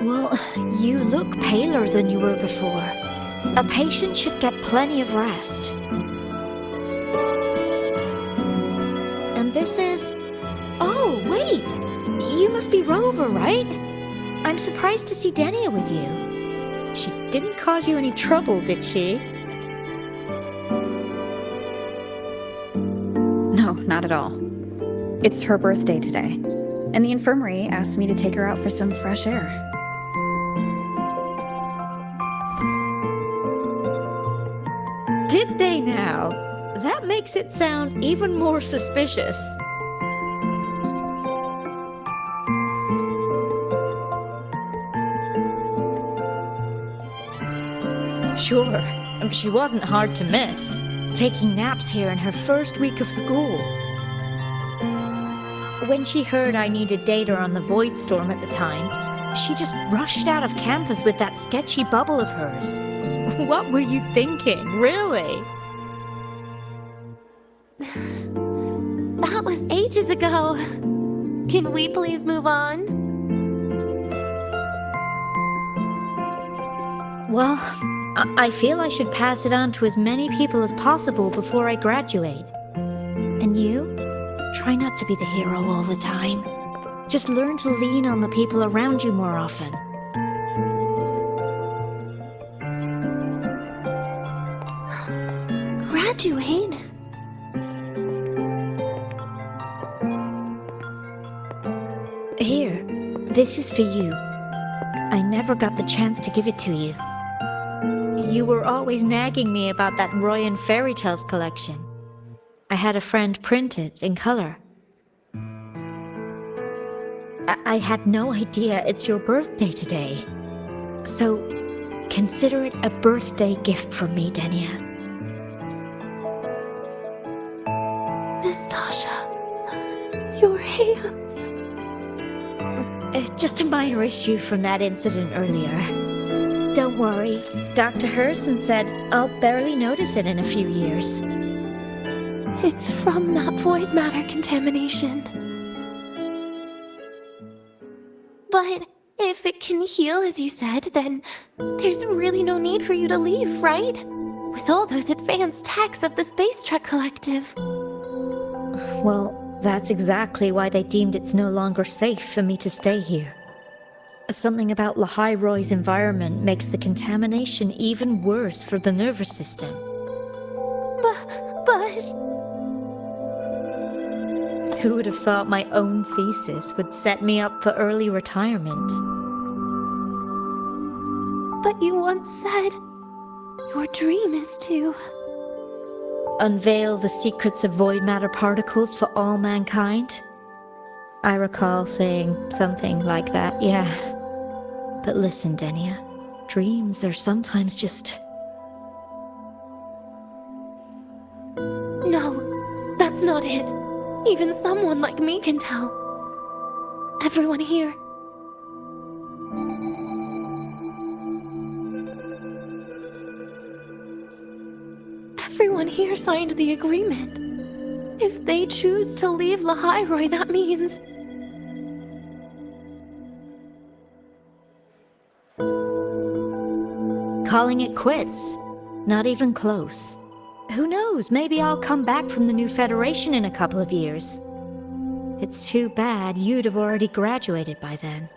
Speaker 13: Well, you look paler than you were before. A patient should get plenty of rest. And this is... Oh, wait! You must be Rover, right? I'm surprised to see Denia with you. She didn't cause you any trouble, did she?
Speaker 5: No, not at all. It's her birthday today, and the infirmary asked me to take her out for some fresh air.
Speaker 13: Did they now? That makes it sound even more suspicious. Sure, she wasn't hard to miss, taking naps here in her first week of school. When she heard I needed data on the Void Storm at the time, she just rushed out of campus with that sketchy bubble of hers. What were you thinking, really?
Speaker 2: That was ages ago. Can we please move on?
Speaker 13: Well, I feel I should pass it on to as many people as possible before I graduate. And you? Try not to be the hero all the time. Just learn to lean on the people around you more often.
Speaker 2: Graduate?
Speaker 13: This is for you. I never got the chance to give it to you. You were always nagging me about that Roy and Fairy Tales collection. I had a friend print it in color. I had no idea it's your birthday today. So, consider it a birthday gift from me, Denia.
Speaker 2: Nastasha, your hands.
Speaker 13: Just a minor issue from that incident earlier. Don't worry, Dr. Herson said I'll barely notice it in a few years.
Speaker 2: It's from that void matter contamination. But if it can heal, as you said, then there's really no need for you to leave, right? With all those advanced techs of the Space Trek Collective.
Speaker 13: Well, that's exactly why they deemed it's no longer safe for me to stay here. Something about Lahai-roi's environment makes the contamination even worse for the nervous system.
Speaker 2: But...
Speaker 13: Who would have thought my own thesis would set me up for early retirement?
Speaker 2: But you once said your dream is to...
Speaker 13: unveil the secrets of void matter particles for all mankind? I recall saying something like that, yeah. But listen, Denia, dreams are sometimes just...
Speaker 2: No, that's not it. Even someone like me can tell. Everyone here. Everyone here signed the agreement. If they choose to leave Lahai-roi, that means...
Speaker 13: calling it quits. Not even close. Who knows, maybe I'll come back from the new Federation in a couple of years. It's too bad you'd have already graduated by then.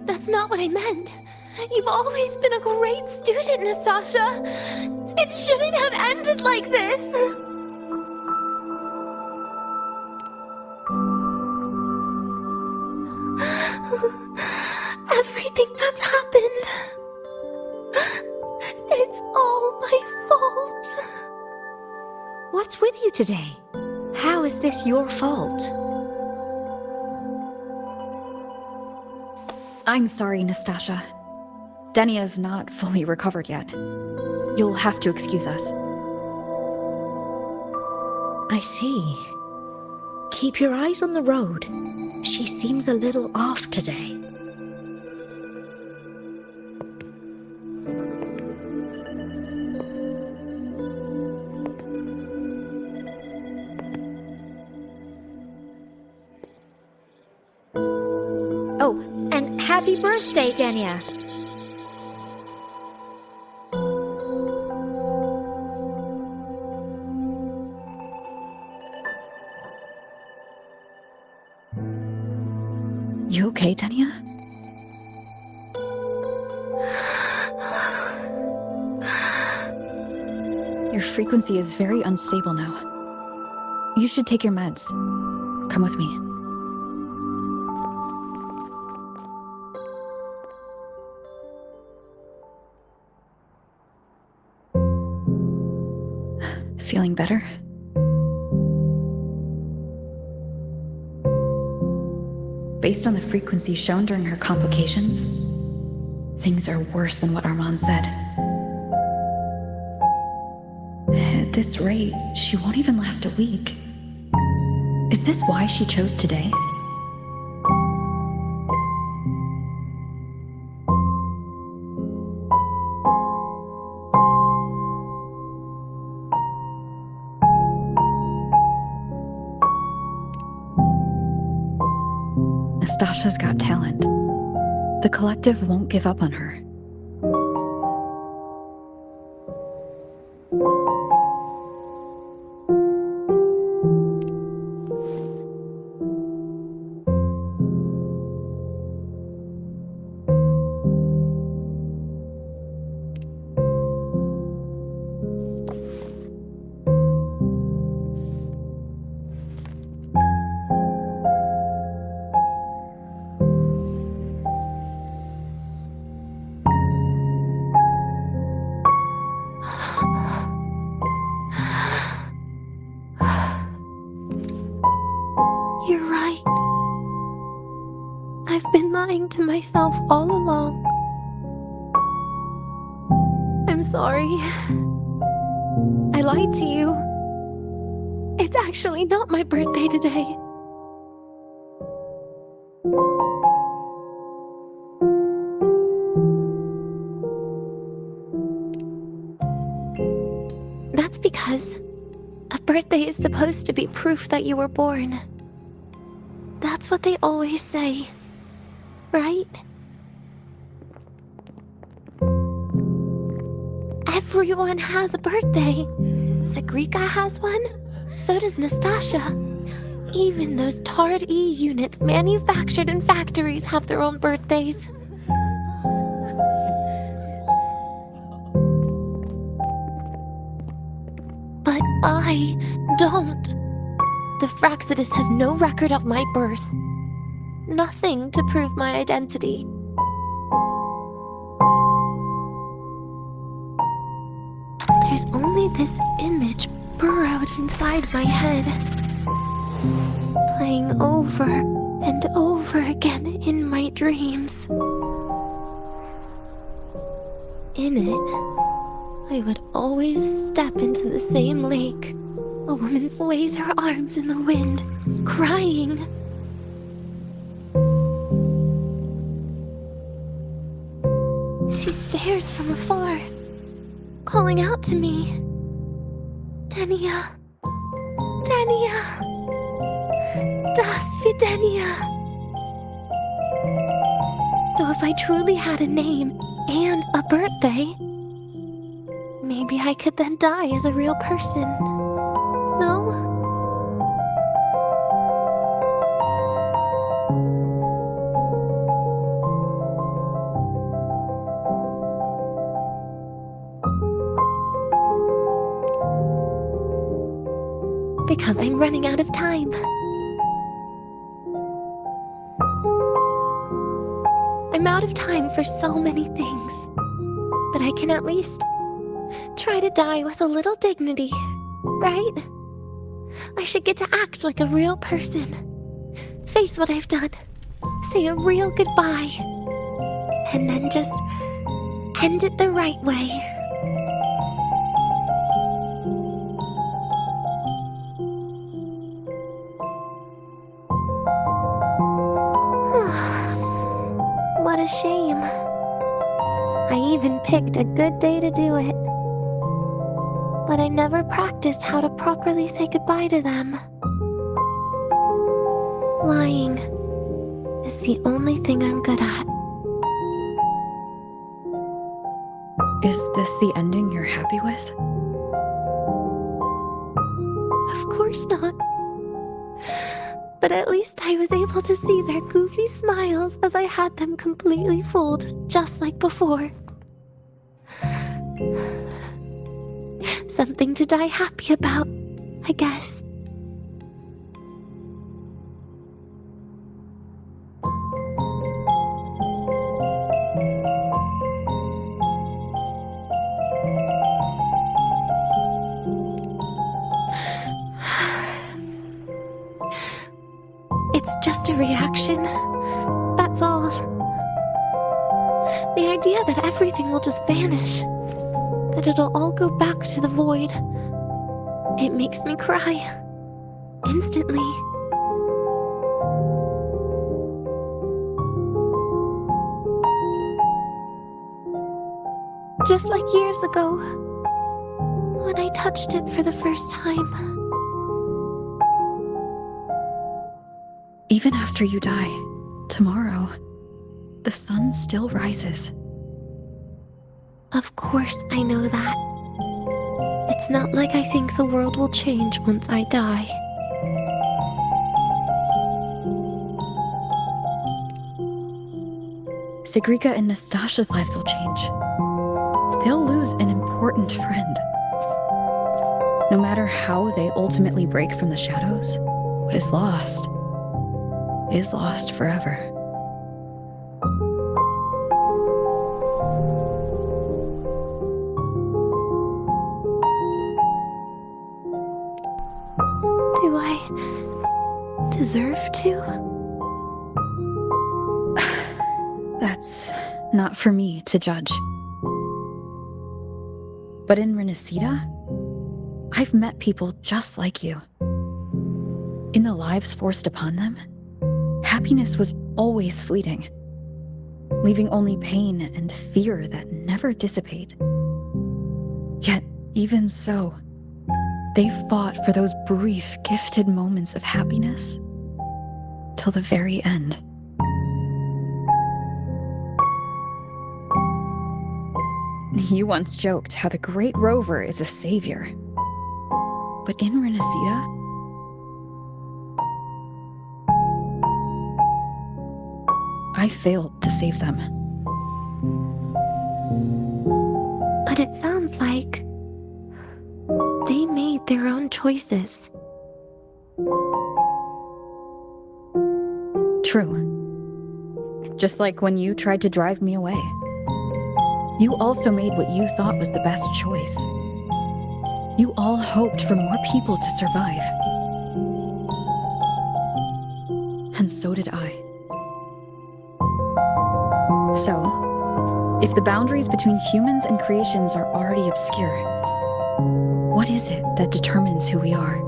Speaker 2: That's not what I meant. You've always been a great student, Nastasha. It shouldn't have ended like this. Everything that's happened... it's all my fault.
Speaker 13: What's with you today? How is this your fault?
Speaker 5: I'm sorry, Nastasha. Denia's not fully recovered yet. You'll have to excuse us.
Speaker 13: I see. Keep your eyes on the road. She seems a little off today. Oh, and happy birthday, Denia!
Speaker 5: You okay, Denia? Your frequency is very unstable now. You should take your meds. Come with me. Feeling better? Based on the frequency shown during her complications, things are worse than what Armand said. At this rate, she won't even last a week. Is this why she chose today? Nastasha's got talent. The collective won't give up on her.
Speaker 2: lying to myself all along. I'm sorry. I lied to you. It's actually not my birthday today. That's because a birthday is supposed to be proof that you were born. That's what they always say, right? Everyone has a birthday. G.I.X has one, so does Nastasha. Even those Tard E units manufactured in factories have their own birthdays. But I don't. The Fraxidus has no record of my birth. Nothing to prove my identity. There's only this image burrowed inside my head, playing over and over again in my dreams. In it, I would always step into the same lake. A woman sways her arms in the wind, crying. She stares from afar, calling out to me. Denia. Denia. Das für Denia. So if I truly had a name and a birthday, maybe I could then die as a real person. No? Because I'm running out of time. I'm out of time for so many things, but I can at least try to die with a little dignity, right? I should get to act like a real person. Face what I've done. Say a real goodbye. And then just end it the right way. What a shame. I even picked a good day to do it. But I never practiced how to properly say goodbye to them. Lying is the only thing I'm good at.
Speaker 5: Is this the ending you're happy with?
Speaker 2: Of course not. But at least I was able to see their goofy smiles as I had them completely fooled, just like before. Something to die happy about, I guess. It's just a reaction. That's all. The idea that everything will just vanish, that it'll all go back to the void, it makes me cry. Instantly. Just like years ago, when I touched it for the first time.
Speaker 5: Even after you die, tomorrow, the sun still rises.
Speaker 2: Of course I know that. It's not like I think the world will change once I die.
Speaker 5: G.I.X and Nastasha's lives will change. They'll lose an important friend. No matter how they ultimately break from the shadows, what is lost forever.
Speaker 2: Do I deserve to?
Speaker 5: That's not for me to judge. But in Renacida, I've met people just like you. In the lives forced upon them, happiness was always fleeting, leaving only pain and fear that never dissipate. Yet, even so, they fought for those brief, gifted moments of happiness till the very end. You once joked how the great rover is a savior. But in Renacida, I failed to save them.
Speaker 2: But it sounds like they made their own choices.
Speaker 5: True. Just like when you tried to drive me away. You also made what you thought was the best choice. You all hoped for more people to survive. And so did I. So, if the boundaries between humans and creations are already obscure, what is it that determines who we are?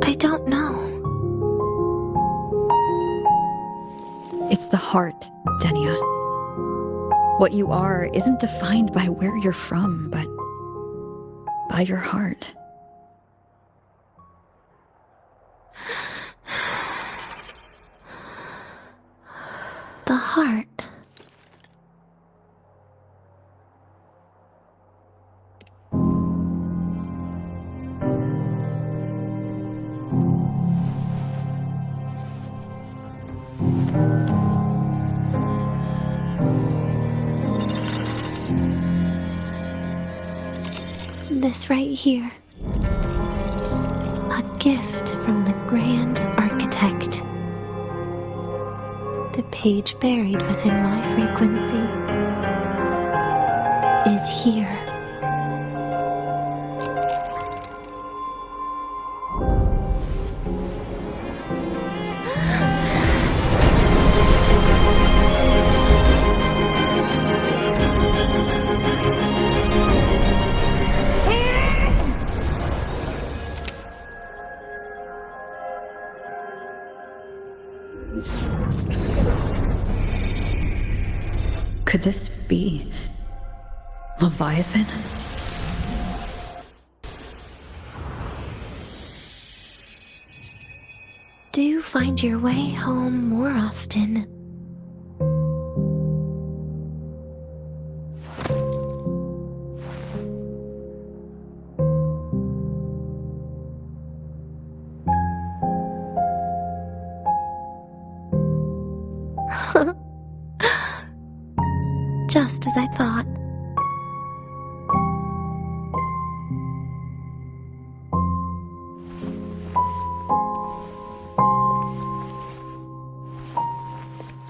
Speaker 2: I don't know.
Speaker 5: It's the heart, Denia. What you are isn't defined by where you're from, but by your heart.
Speaker 2: The heart. This right here. A gift from the Grand Architect. The page buried within my frequency is here.
Speaker 5: Could this be Leviathan?
Speaker 2: Do you find your way home more often? Just as I thought.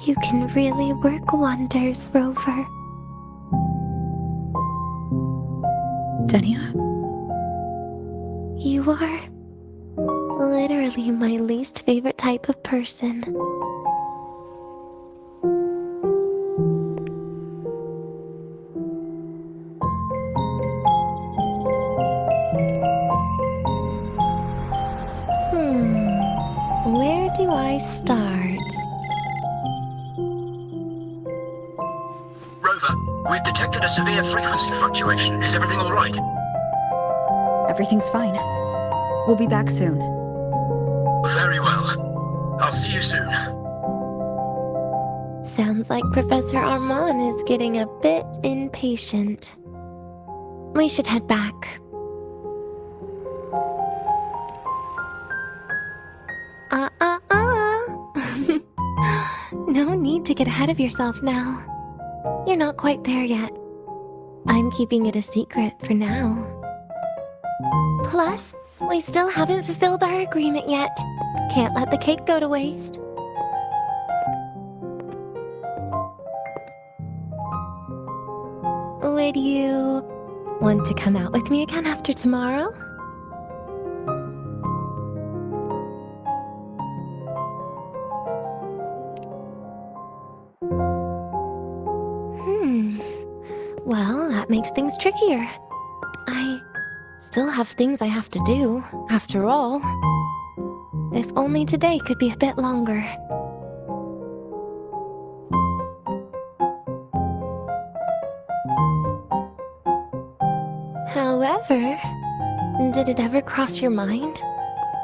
Speaker 2: You can really work wonders, Rover.
Speaker 5: Denia?
Speaker 2: You are literally my least favorite type of person. Where do I start?
Speaker 6: Rover, we've detected a severe frequency fluctuation. Is everything all right?
Speaker 5: Everything's fine. We'll be back soon.
Speaker 6: Very well. I'll see you soon.
Speaker 2: Sounds like Professor Armand is getting a bit impatient. We should head back. No need to get ahead of yourself now. You're not quite there yet. I'm keeping it a secret for now. Plus, we still haven't fulfilled our agreement yet. Can't let the cake go to waste. Would you want to come out with me again after tomorrow? Well, that makes things trickier. I still have things I have to do, after all. If only today could be a bit longer. However, did it ever cross your mind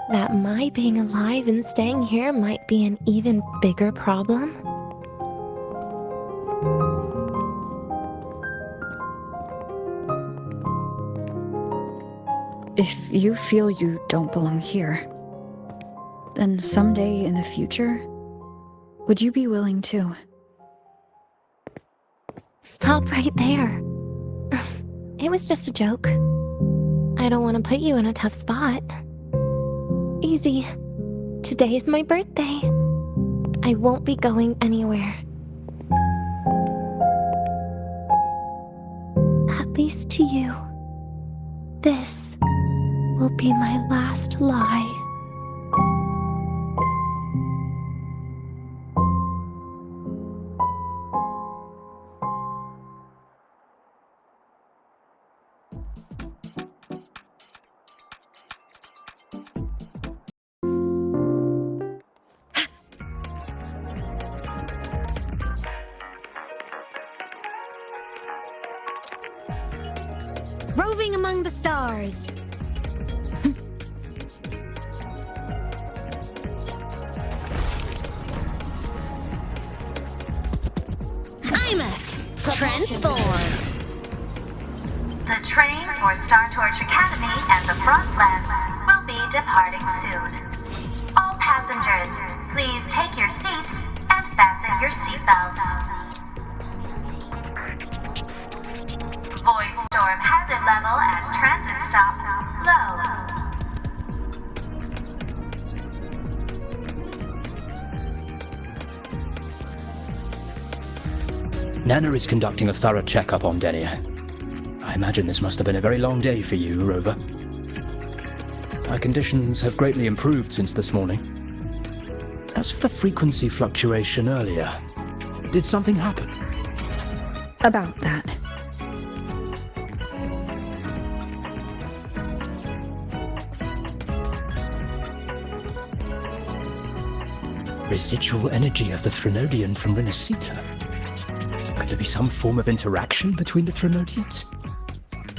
Speaker 2: that my being alive and staying here might be an even bigger problem?
Speaker 5: If you feel you don't belong here, then someday in the future, would you be willing to?
Speaker 2: Stop right there. It was just a joke. I don't want to put you in a tough spot. Easy. Today is my birthday. I won't be going anywhere. At least to you. This will be my last lie.
Speaker 7: Roving among the stars. Transform!
Speaker 9: The train for Star Torch Academy and the Frostlands will be departing soon. All passengers, please take your seats and fasten your seatbelts. Void storm hazard level at transit stop low.
Speaker 6: Nana is conducting a thorough checkup on Denia. I imagine this must have been a very long day for you, Rover. My conditions have greatly improved since this morning. As for the frequency fluctuation earlier, did something happen?
Speaker 5: About that.
Speaker 6: Residual energy of the Threnodian from Renacita. Could there be some form of interaction between the Threnodians?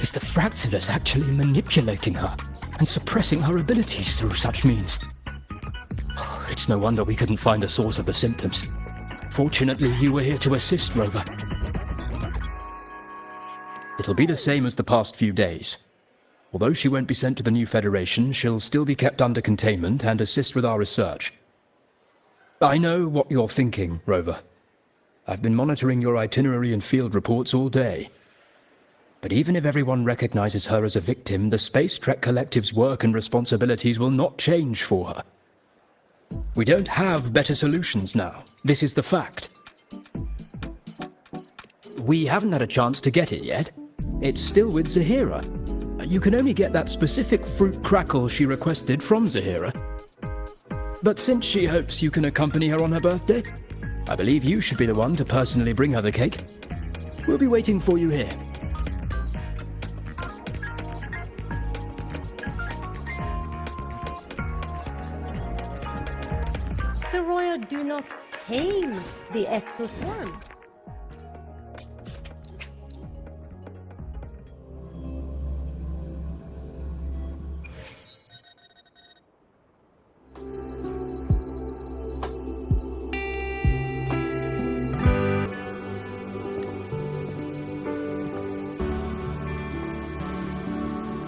Speaker 6: Is the Fractilus actually manipulating her and suppressing her abilities through such means? It's no wonder we couldn't find the source of the symptoms. Fortunately, you were here to assist, Rover. It'll be the same as the past few days. Although she won't be sent to the new Federation, she'll still be kept under containment and assist with our research. I know what you're thinking, Rover. I've been monitoring your itinerary and field reports all day. But even if everyone recognizes her as a victim, the Space Trek Collective's work and responsibilities will not change for her. We don't have better solutions now. This is the fact. We haven't had a chance to get it yet. It's still with Zahira. You can only get that specific fruit crackle she requested from Zahira. But since she hopes you can accompany her on her birthday, I believe you should be the one to personally bring her the cake. We'll be waiting for you here.
Speaker 11: The Royal do not tame the exoswarm.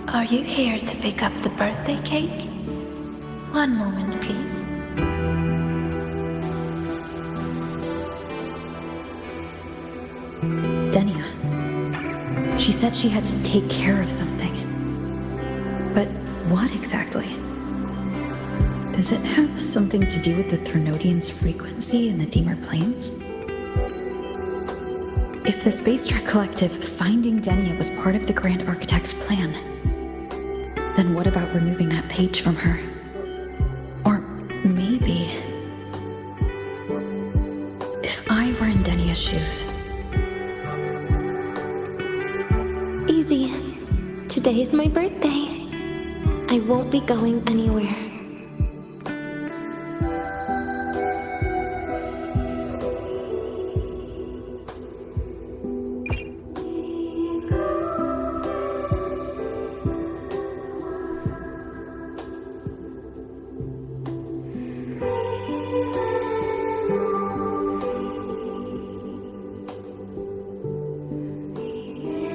Speaker 4: Are you here to pick up the birthday cake? One moment, please.
Speaker 5: Denia. She said she had to take care of something. But what exactly? Does it have something to do with the Threnodian's frequency in the Deemer Plains? If the Space Trek Collective finding Denia was part of the Grand Architect's plan, then what about removing that page from her? Or maybe... if I were in Denia's shoes,
Speaker 2: Today is my birthday. I won't be going anywhere.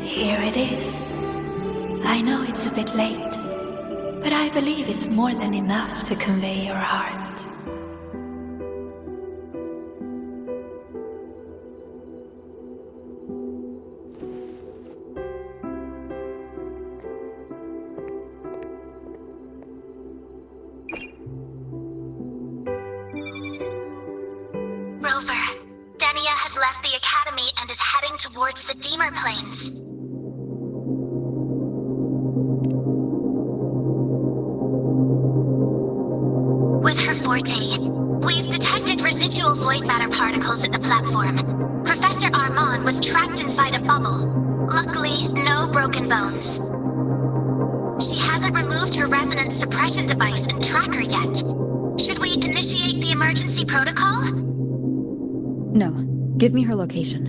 Speaker 4: Here it is. I know it's a bit late, but I believe it's more than enough to convey your heart.
Speaker 9: Rover, Denia has left the academy and is heading towards the Deemer Plains. With her forte, we've detected residual void matter particles at the platform. Professor Armand was trapped inside a bubble. Luckily, no broken bones. She hasn't removed her resonance suppression device and tracker yet. Should we initiate the emergency protocol?
Speaker 5: No. Give me her location.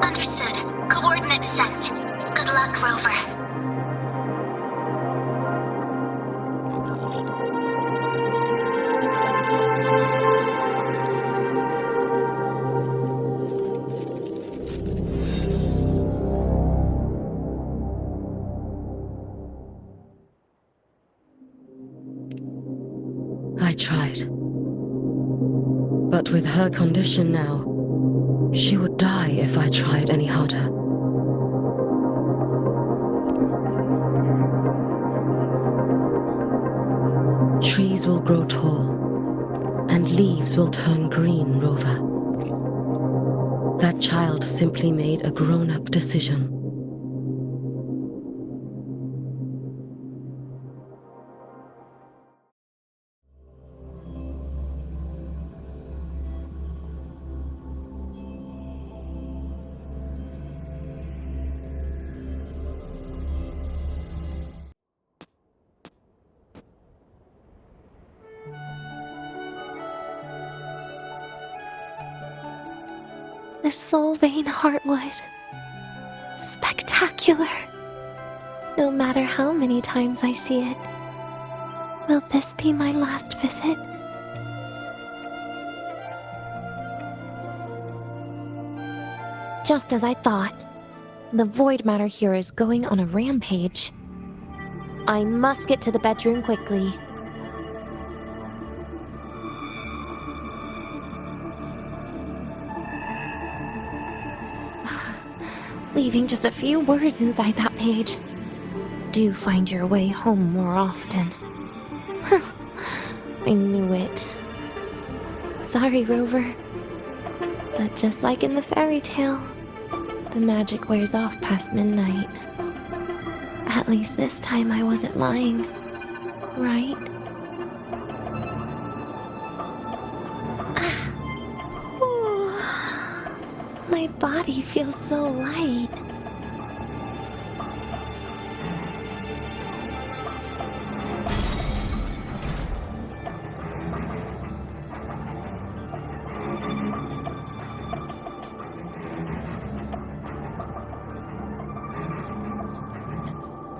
Speaker 9: Understood. Coordinates sent. Good luck, Rover.
Speaker 14: I tried. But with her condition now, she would die if I tried any harder. Trees will grow tall, and leaves will turn green, Rover. That child simply made a grown-up decision.
Speaker 2: The Soul Vein Heartwood. Spectacular. No matter how many times I see it, will this be my last visit? Just as I thought, the void matter here is going on a rampage. I must get to the bedroom quickly. Leaving just a few words inside that page. Do find your way home more often. I knew it. Sorry, Rover. But just like in the fairy tale, the magic wears off past midnight. At least this time I wasn't lying, right? My body feels so light.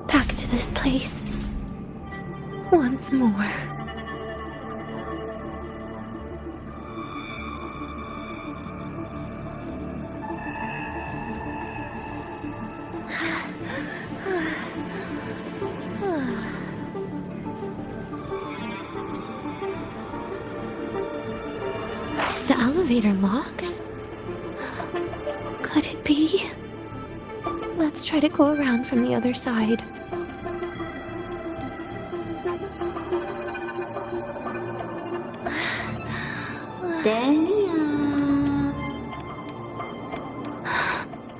Speaker 2: Back to this place. Once more. Is the elevator locked? Could it be? Let's try to go around from the other side.
Speaker 1: Denia!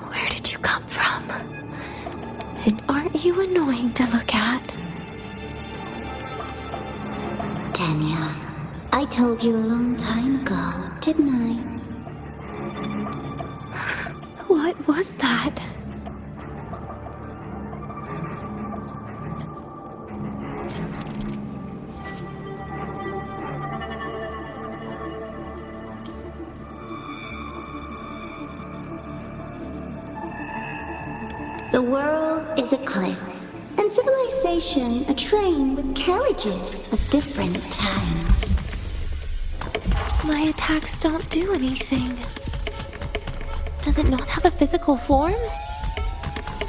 Speaker 2: Where did you come from? And aren't you annoying to look at?
Speaker 1: Denia, I told you a long time ago, didn't I?
Speaker 2: What was that?
Speaker 1: The world is a cliff, and civilization a train with carriages of different times.
Speaker 2: My attacks don't do anything. Does it not have a physical form?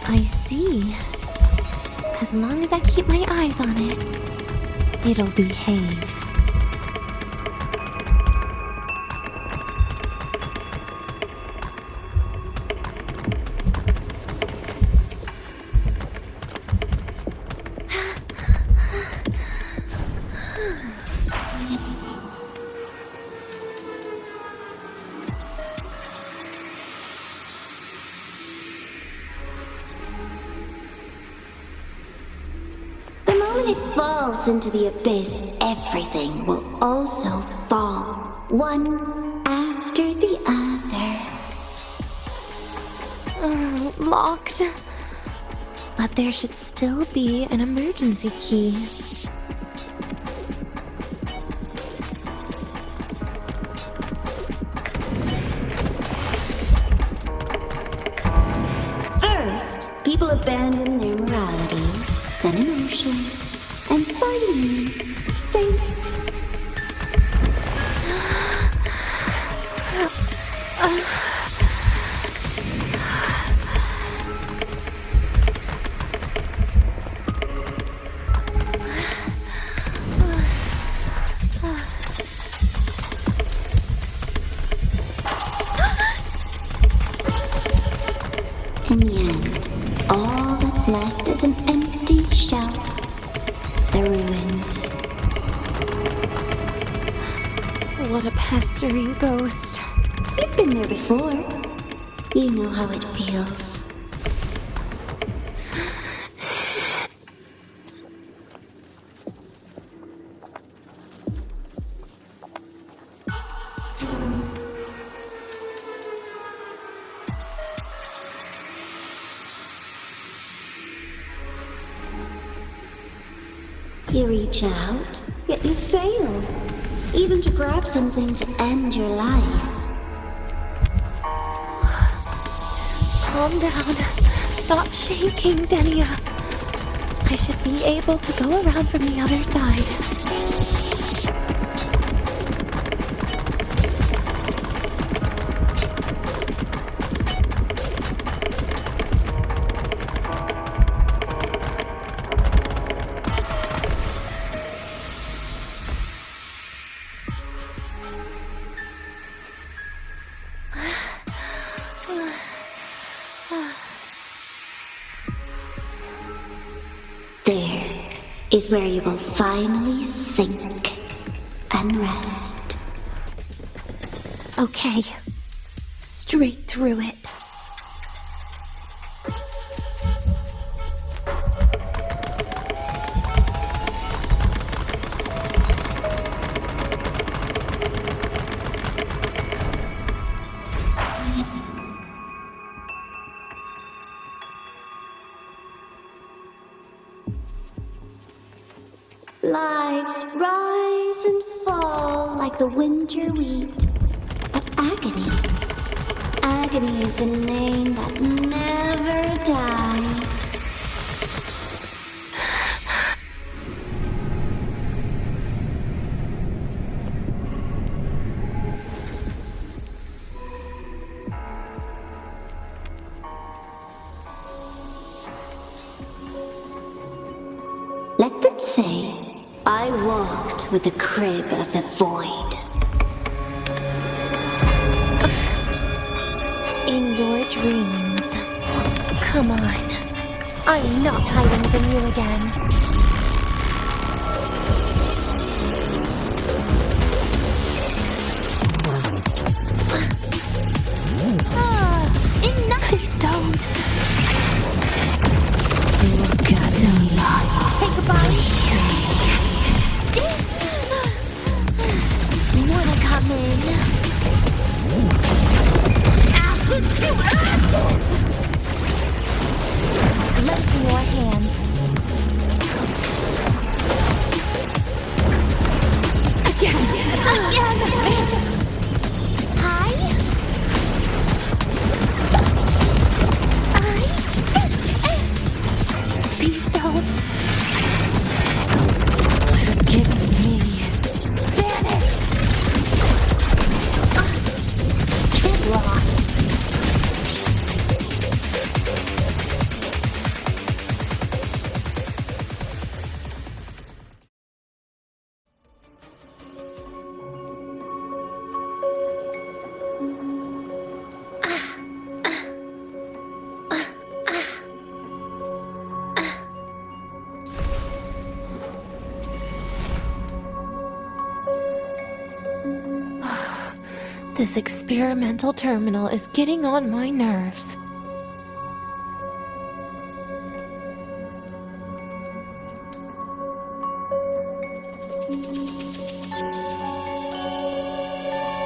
Speaker 2: I see. As long as I keep my eyes on it, it'll behave.
Speaker 1: When it falls into the abyss, everything will also fall, one after the other.
Speaker 2: Locked. But there should still be an emergency key.
Speaker 1: First, people abandon their morality, then emotions, and finally, faith. In the end, all that's left is an empty shell. The ruins.
Speaker 2: What a pestering ghost.
Speaker 1: You've been there before. You know how it feels. You reach out, yet you fail. Even to grab something to end your life.
Speaker 2: Calm down. Stop shaking, Denia. I should be able to go around from the other side.
Speaker 1: There is where you will finally sink and rest.
Speaker 2: Okay. Straight through it.
Speaker 1: Lives rise and fall like the winter wheat. But agony. Agony is the name that never dies. Let them say, I walked with the crib of the void.
Speaker 2: In your dreams. Come on. I'm not hiding from you again. Enough! Please don't. Look at me. Take a bite. Wanna come in? Ashes to ashes! Lend me your hand. This experimental terminal is getting on my nerves.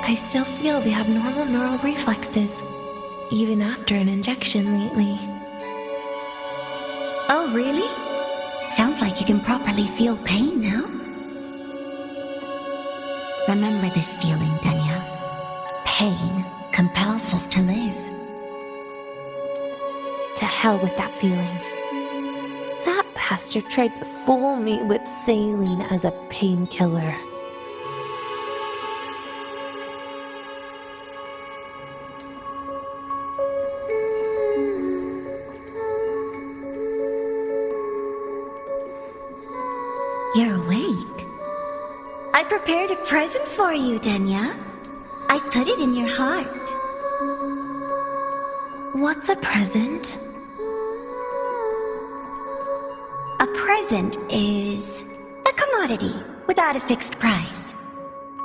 Speaker 2: I still feel the abnormal neural reflexes, even after an injection lately.
Speaker 1: Oh, really? Sounds like you can properly feel pain now. Remember this feeling, Denia. Pain compels us to live.
Speaker 2: To hell with that feeling. That bastard tried to fool me with saline as a painkiller.
Speaker 1: You're awake. I prepared a present for you, Denia. I put it in your heart.
Speaker 2: What's a present?
Speaker 1: A present is a commodity without a fixed price.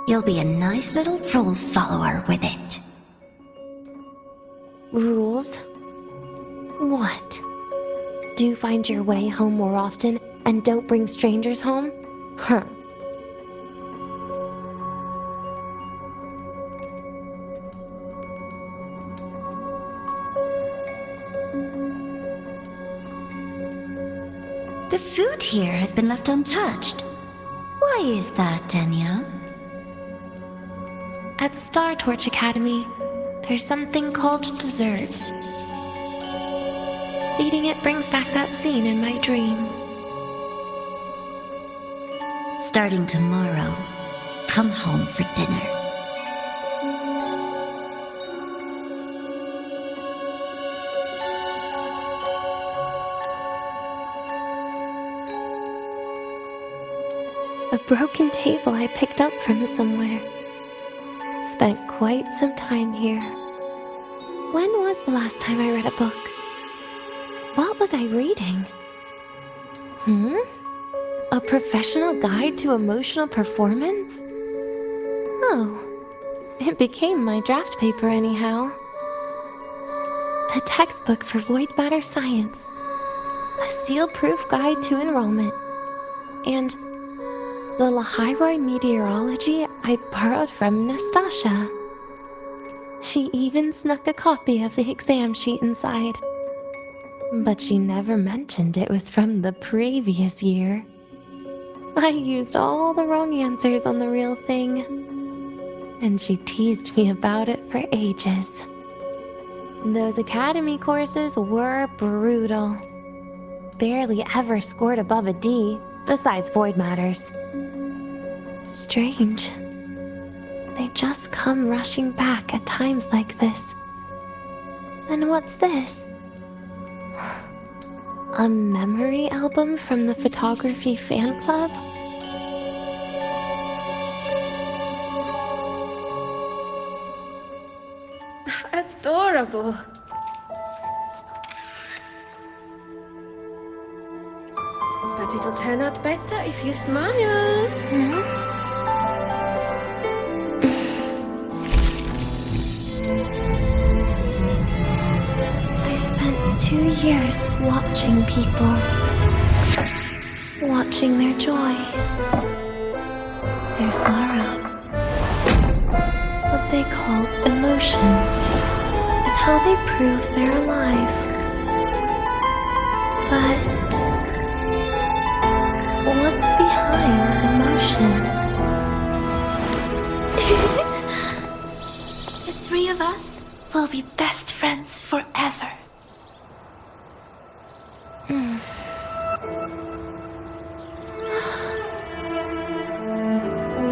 Speaker 1: You'll be a nice little rule follower with it.
Speaker 2: Rules? What? Do find your way home more often and don't bring strangers home? Huh.
Speaker 1: The food here has been left untouched. Why is that, Denia?
Speaker 2: At Star Torch Academy, there's something called dessert. Eating it brings back that scene in my dream.
Speaker 1: Starting tomorrow, come home for dinner.
Speaker 2: A broken table I picked up from somewhere. Spent quite some time here. When was the last time I read a book? What was I reading? A professional guide to emotional performance? Oh, it became my draft paper anyhow. A textbook for void matter science. A seal-proof guide to enrollment. And the Lahai-roi meteorology I borrowed from Nastasha. She even snuck a copy of the exam sheet inside. But she never mentioned it was from the previous year. I used all the wrong answers on the real thing. And she teased me about it for ages. Those academy courses were brutal. Barely ever scored above a D, besides void matters. Strange. They just come rushing back at times like this. And what's this? A memory album from the photography fan club?
Speaker 11: Adorable. But it'll turn out better if you smile.
Speaker 2: I spent 2 years watching people. Watching their joy. Their sorrow. What they call emotion is how they prove they're alive. But what's behind emotion?
Speaker 4: The three of us will be best friends forever.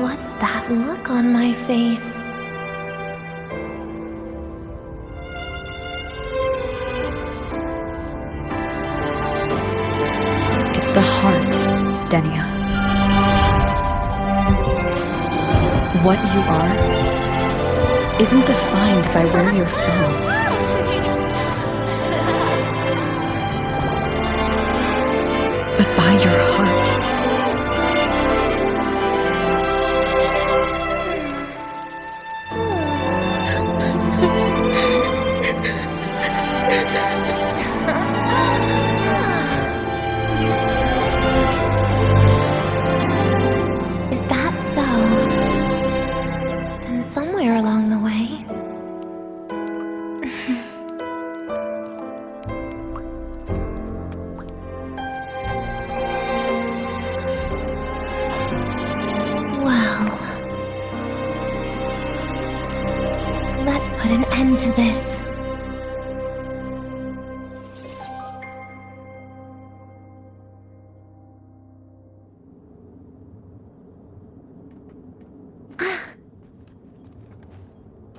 Speaker 2: What's that look on my face?
Speaker 5: It's the heart, Denia. What you are isn't defined by where you're from. But by your heart.
Speaker 2: put an end to this.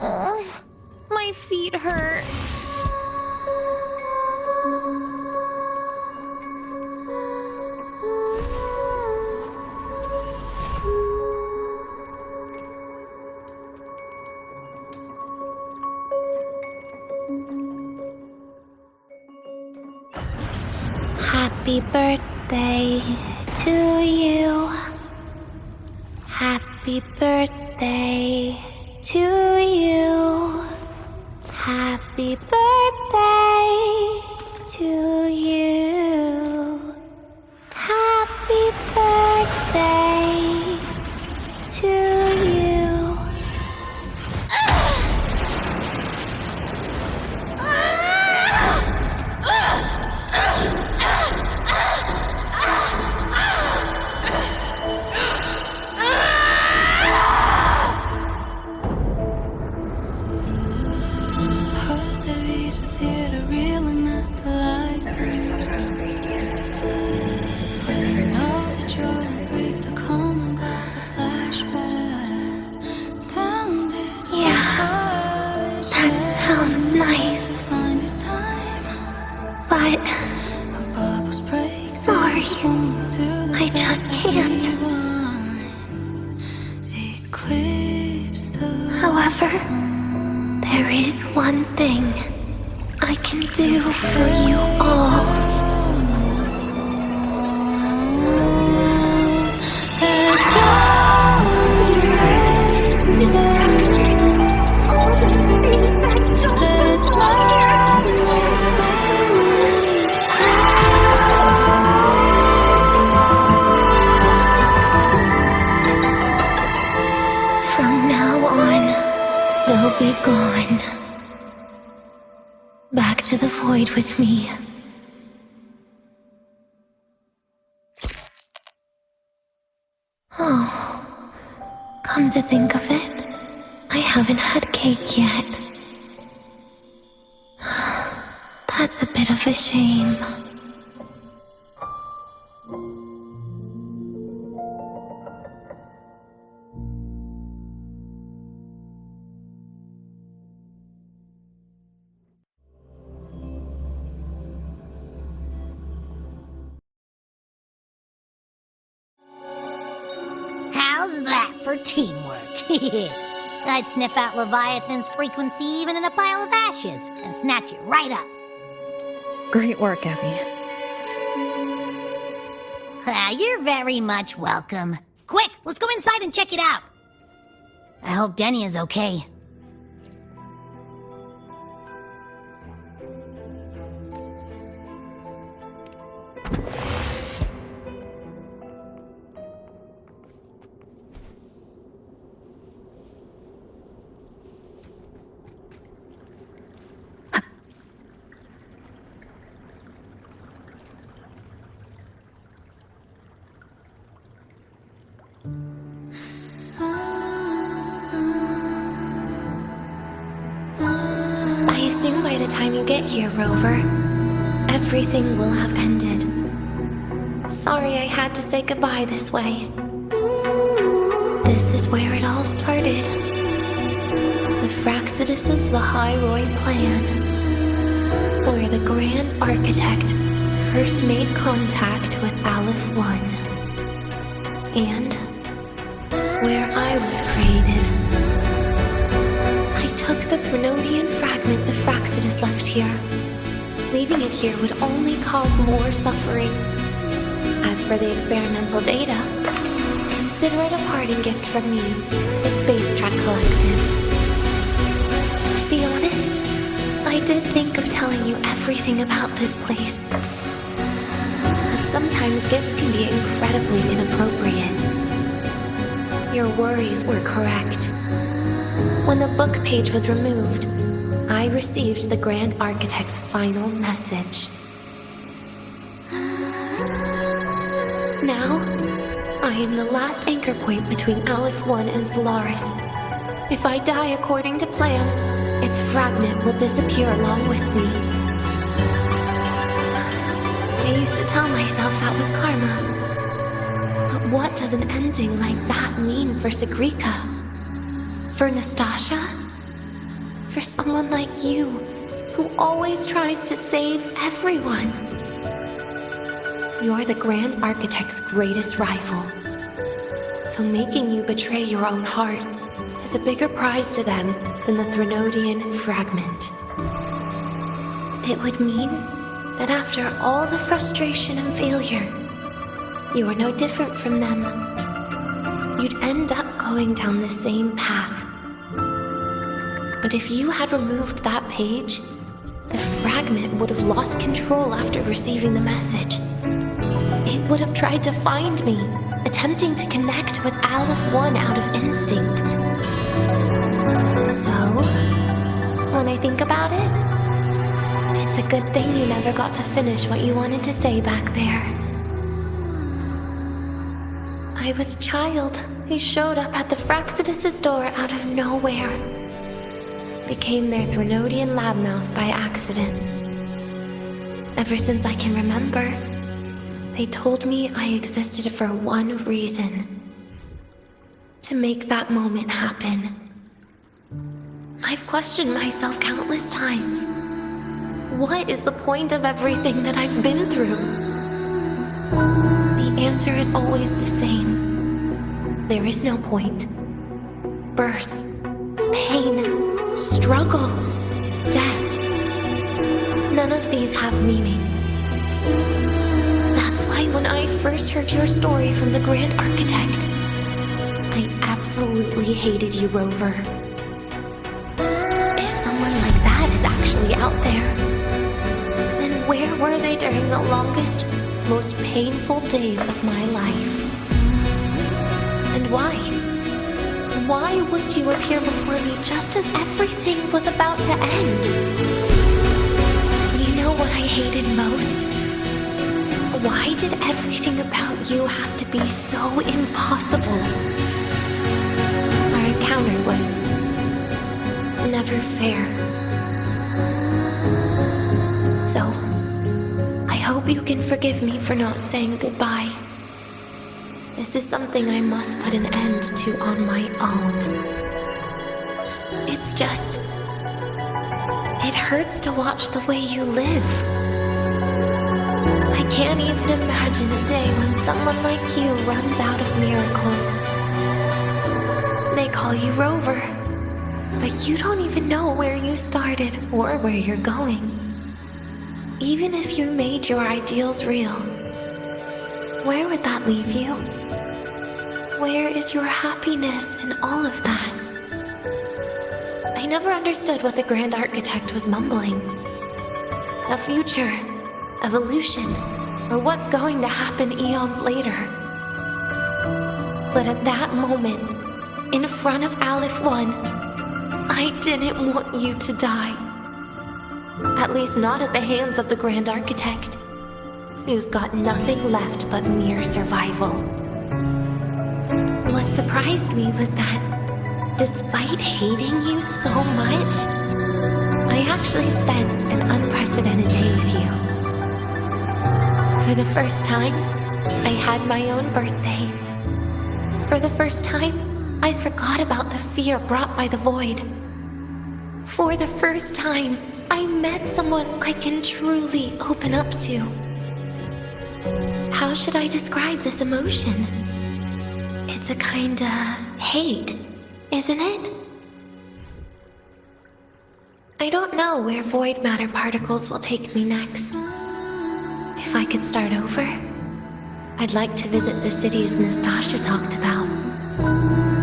Speaker 2: Oh, my feet hurt. Happy birthday to you. Happy birthday to you. Happy birthday to you. Happy birthday to you. I just can't. However, there is one thing I can do for you all. They'll be gone. Back to the void with me. Oh, come to think of it, I haven't had cake yet. That's a bit of a shame.
Speaker 7: How's that for teamwork? I'd sniff out Leviathan's frequency even in a pile of ashes and snatch it right up.
Speaker 5: Great work, Abby.
Speaker 7: You're very much welcome. Quick, let's go inside and check it out. I hope Denia's okay.
Speaker 2: I assume by the time you get here, Rover, everything will have ended. Sorry I had to say goodbye this way. This is where it all started. The Fraxidus' Lahai-roi plan, where the Grand Architect first made contact with Aleph-1, and where I was created. I took the Threnodian fragment the Fraxidus left here. Leaving it here would only cause more suffering. As for the experimental data, consider it a parting gift from me to the Space Trek Collective. To be honest, I did think of telling you everything about this place. But sometimes gifts can be incredibly inappropriate. Your worries were correct. When the book page was removed, I received the Grand Architect's final message. Now, I am the last anchor point between Aleph-1 and Solaris. If I die according to plan, its fragment will disappear along with me. I used to tell myself that was karma. But what does an ending like that mean for Sigrika? For Nastasha? For someone like you, who always tries to save everyone? You're the Grand Architect's greatest rival. So making you betray your own heart is a bigger prize to them than the Threnodian fragment. It would mean that after all the frustration and failure, you are no different from them. You'd end up going down the same path. But if you had removed that page, the fragment would have lost control after receiving the message. It would have tried to find me, attempting to connect with Aleph-1 out of instinct. So, when I think about it, it's a good thing you never got to finish what you wanted to say back there. I was a child who showed up at the Fraxidus' door out of nowhere. Became their Threnodian lab mouse by accident. Ever since I can remember, they told me I existed for one reason. To make that moment happen. I've questioned myself countless times. What is the point of everything that I've been through? The answer is always the same. There is no point. Birth, pain, struggle, death. None of these have meaning. That's why when I first heard your story from the Grand Architect, I absolutely hated you, Rover. If someone like that is actually out there, then where were they during the longest, most painful days of my life? And why? Why would you appear before me just as everything was about to end? You know what I hated most? Why did everything about you have to be so impossible? Our encounter was never fair. So, I hope you can forgive me for not saying goodbye. This is something I must put an end to on my own. It's just... it hurts to watch the way you live. I can't even imagine a day when someone like you runs out of miracles. They call you Rover, but you don't even know where you started or where you're going. Even if you made your ideals real, where would that leave you? Where is your happiness in all of that? I never understood what the Grand Architect was mumbling. A future, evolution, or what's going to happen eons later. But at that moment, in front of Aleph-1, I didn't want you to die. At least not at the hands of the Grand Architect, who's got nothing left but mere survival. What surprised me was that, despite hating you so much, I actually spent an unprecedented day with you. For the first time, I had my own birthday. For the first time, I forgot about the fear brought by the void. For the first time, I met someone I can truly open up to. How should I describe this emotion? It's a kinda hate, isn't it? I don't know where void matter particles will take me next. If I could start over, I'd like to visit the cities Nastasha talked about.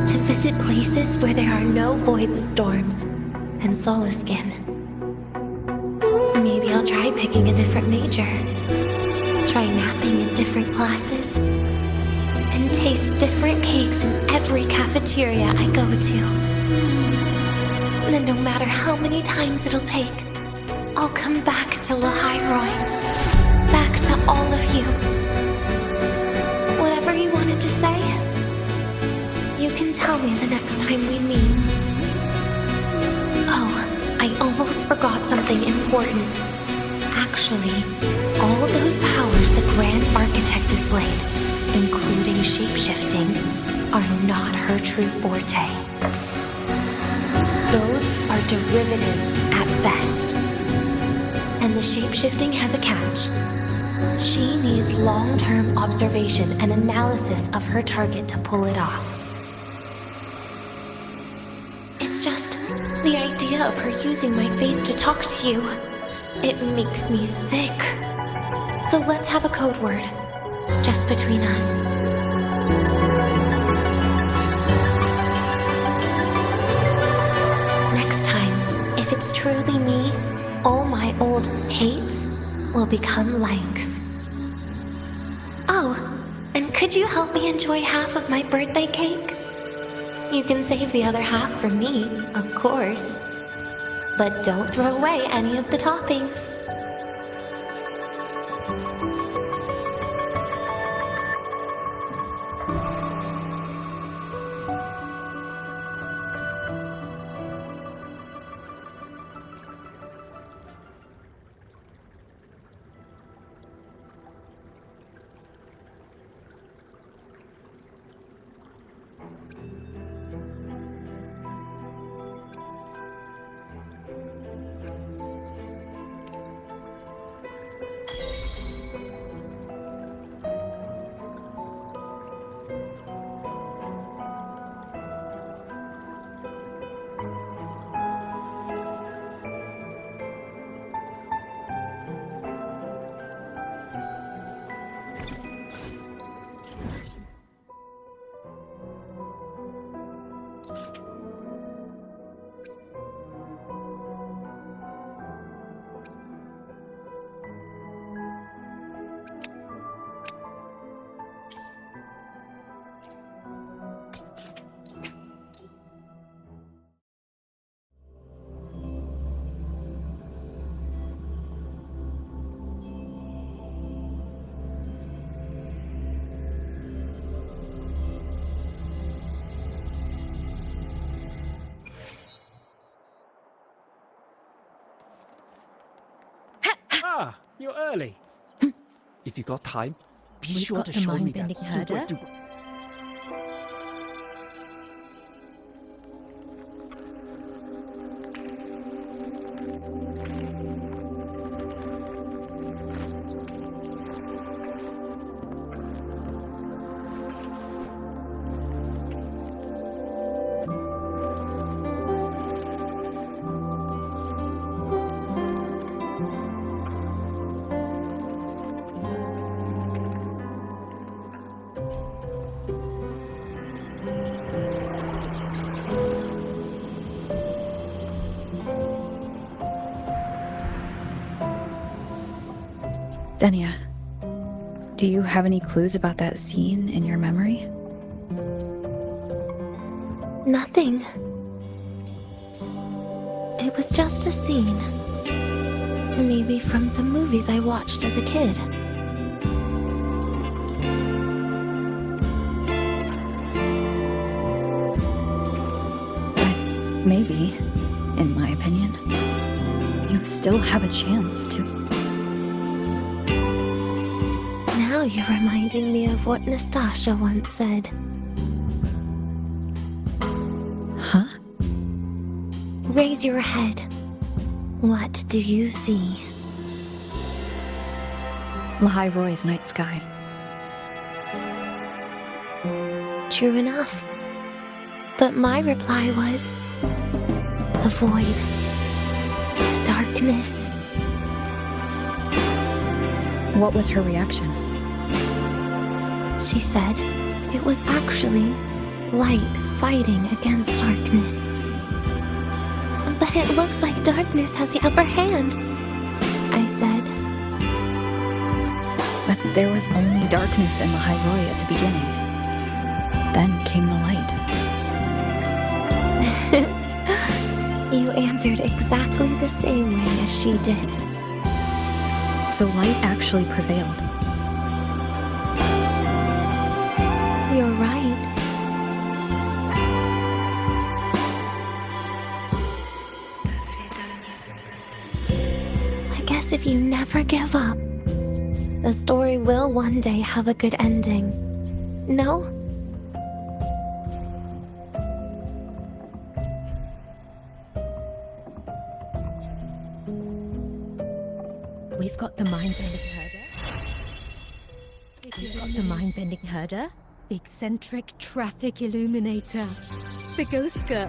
Speaker 2: To visit places where there are no void storms and Solaskin. Maybe I'll try picking a different major. Try napping in different classes. And taste different cakes in every cafeteria I go to. Then no matter how many times it'll take, I'll come back to Lahai-roi. Back to all of you. Whatever you wanted to say, you can tell me the next time we meet. Oh, I almost forgot something important. Actually, all those powers the Grand Architect displayed, including shapeshifting, are not her true forte. Those are derivatives at best. And the shapeshifting has a catch. She needs long-term observation and analysis of her target to pull it off. It's just the idea of her using my face to talk to you. It makes me sick. So let's have a code word, just between us. Next time, if it's truly me, all my old hates will become likes. Oh, and could you help me enjoy half of my birthday cake? You can save the other half for me, of course. But don't throw away any of the toppings.
Speaker 6: Ah, you're early.
Speaker 8: If you got time, be
Speaker 12: We've
Speaker 8: sure
Speaker 12: got
Speaker 8: to
Speaker 12: the
Speaker 8: show me
Speaker 12: mind-bending
Speaker 8: that super
Speaker 12: herder.
Speaker 8: duper.
Speaker 5: Denia, do you have any clues about that scene in your memory?
Speaker 2: Nothing. It was just a scene. Maybe from some movies I watched as a kid.
Speaker 5: But maybe, in my opinion, you still have a chance to.
Speaker 2: Now you're reminding me of what Nastasha once said.
Speaker 5: Huh?
Speaker 2: Raise your head. What do you see?
Speaker 5: Lahai-roi's night sky.
Speaker 2: True enough. But my reply was... the void. Darkness.
Speaker 5: What was her reaction?
Speaker 2: She said it was actually light fighting against darkness. But it looks like darkness has the upper hand, I said.
Speaker 5: But there was only darkness in Lahai-roi at the beginning. Then came the light.
Speaker 2: You answered exactly the same way as she did.
Speaker 5: So light actually prevailed.
Speaker 2: You're right. If you never give up, the story will one day have a good ending. No?
Speaker 11: We've got the mind-bending herder. We've got the mind-bending herder, the eccentric traffic illuminator, the ghost girl.